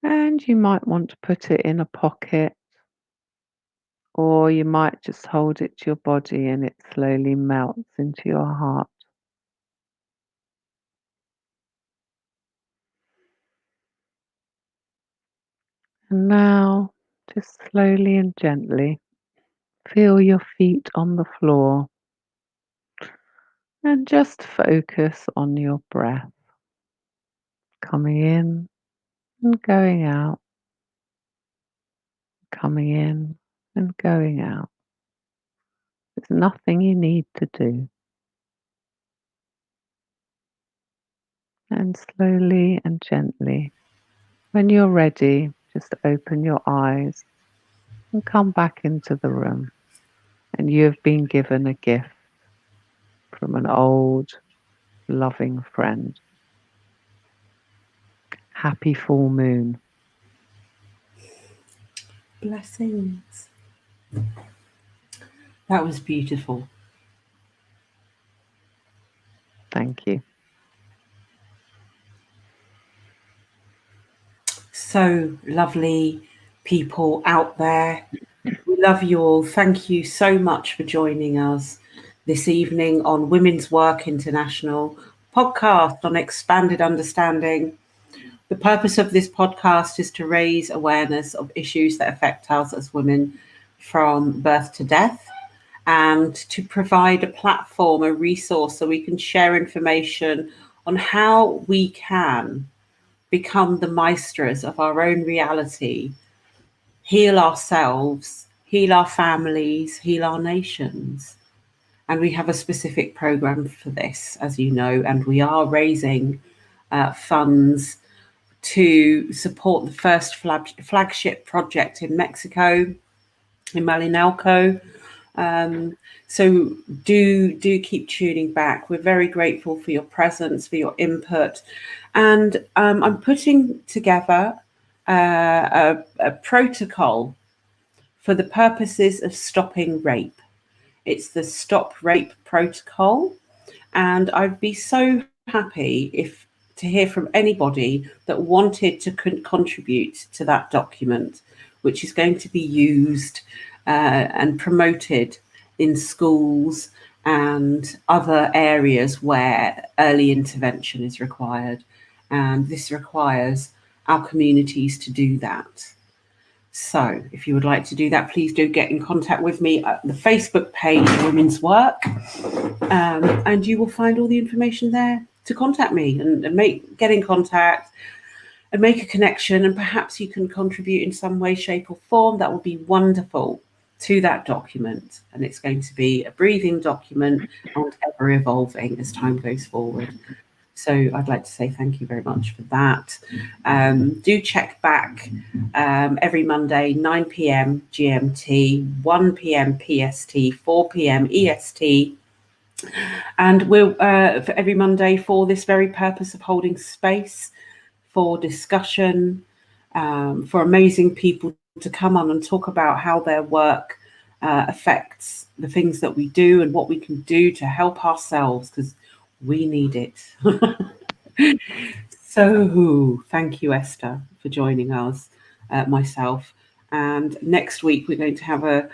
S2: And you might want to put it in a pocket, or you might just hold it to your body and it slowly melts into your heart. And now, just slowly and gently, Feel your feet on the floor and just focus on your breath, coming in and going out, coming in and going out. There's nothing you need to do. And slowly and gently, when you're ready, just open your eyes and come back into the room. And you have been given a gift from an old, loving friend. Happy full moon.
S1: Blessings. That was beautiful.
S2: Thank you.
S1: So lovely people out there. We love you all. Thank you so much for joining us this evening on Women's Work International podcast on expanded understanding. The purpose of this podcast is to raise awareness of issues that affect us as women from birth to death, and to provide a platform, a resource, so we can share information on how we can become the maestras of our own reality, heal ourselves, heal our families, heal our nations. And we have a specific program for this, as you know, and we are raising funds to support the first flagship project in Mexico, in Malinalco. So do keep tuning back. We're very grateful for your presence, for your input. And I'm putting together a protocol for the purposes of stopping rape. It's the Stop Rape Protocol. And I'd be so happy to hear from anybody that wanted to contribute to that document, which is going to be used and promoted in schools and other areas where early intervention is required. And this requires our communities to do that. So if you would like to do that, please do get in contact with me at the Facebook page, Women's Work, and you will find all the information there to contact me and get in contact and make a connection, and perhaps you can contribute in some way, shape or form. That would be wonderful to that document. And it's going to be a breathing document and ever evolving as time goes forward. So I'd like to say thank you very much for that. Do check back every Monday, 9 p.m. GMT, 1 p.m. PST, 4 p.m. EST. And we'll for every Monday for this very purpose of holding space for discussion, for amazing people to come on and talk about how their work affects the things that we do and what we can do to help ourselves, because we need it. So thank you, Esther, for joining us, myself. And next week we're going to have a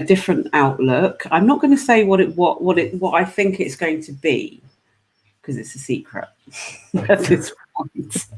S1: different outlook. I'm not going to say what I think it's going to be, because it's a secret at this point.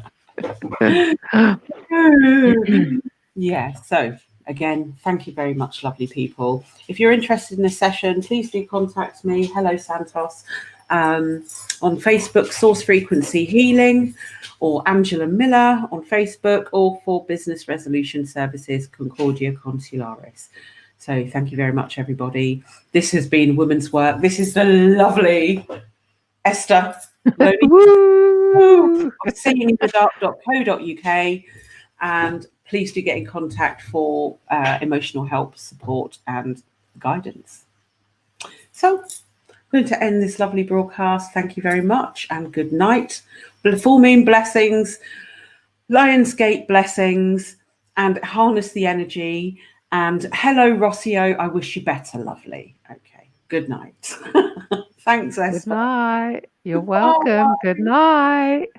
S1: Yeah, so again, thank you very much, lovely people. If you're interested in a session, please do contact me. Hello, Santos. On Facebook, Source Frequency Healing, or Angela Miller on Facebook, or for Business Resolution Services, Concordia Consularis. So thank you very much, everybody. This has been Women's Work. This is the lovely Esther Lohneis of seeinginthedark.co.uk. And please do get in contact for emotional help, support and guidance. So I'm going to end this lovely broadcast. Thank you very much and good night. Full moon blessings, Lionsgate blessings, and harness the energy. And hello, Rossio. I wish you better, lovely. Okay, good night. Thanks, Esther.
S2: Good night. You're welcome. Good night.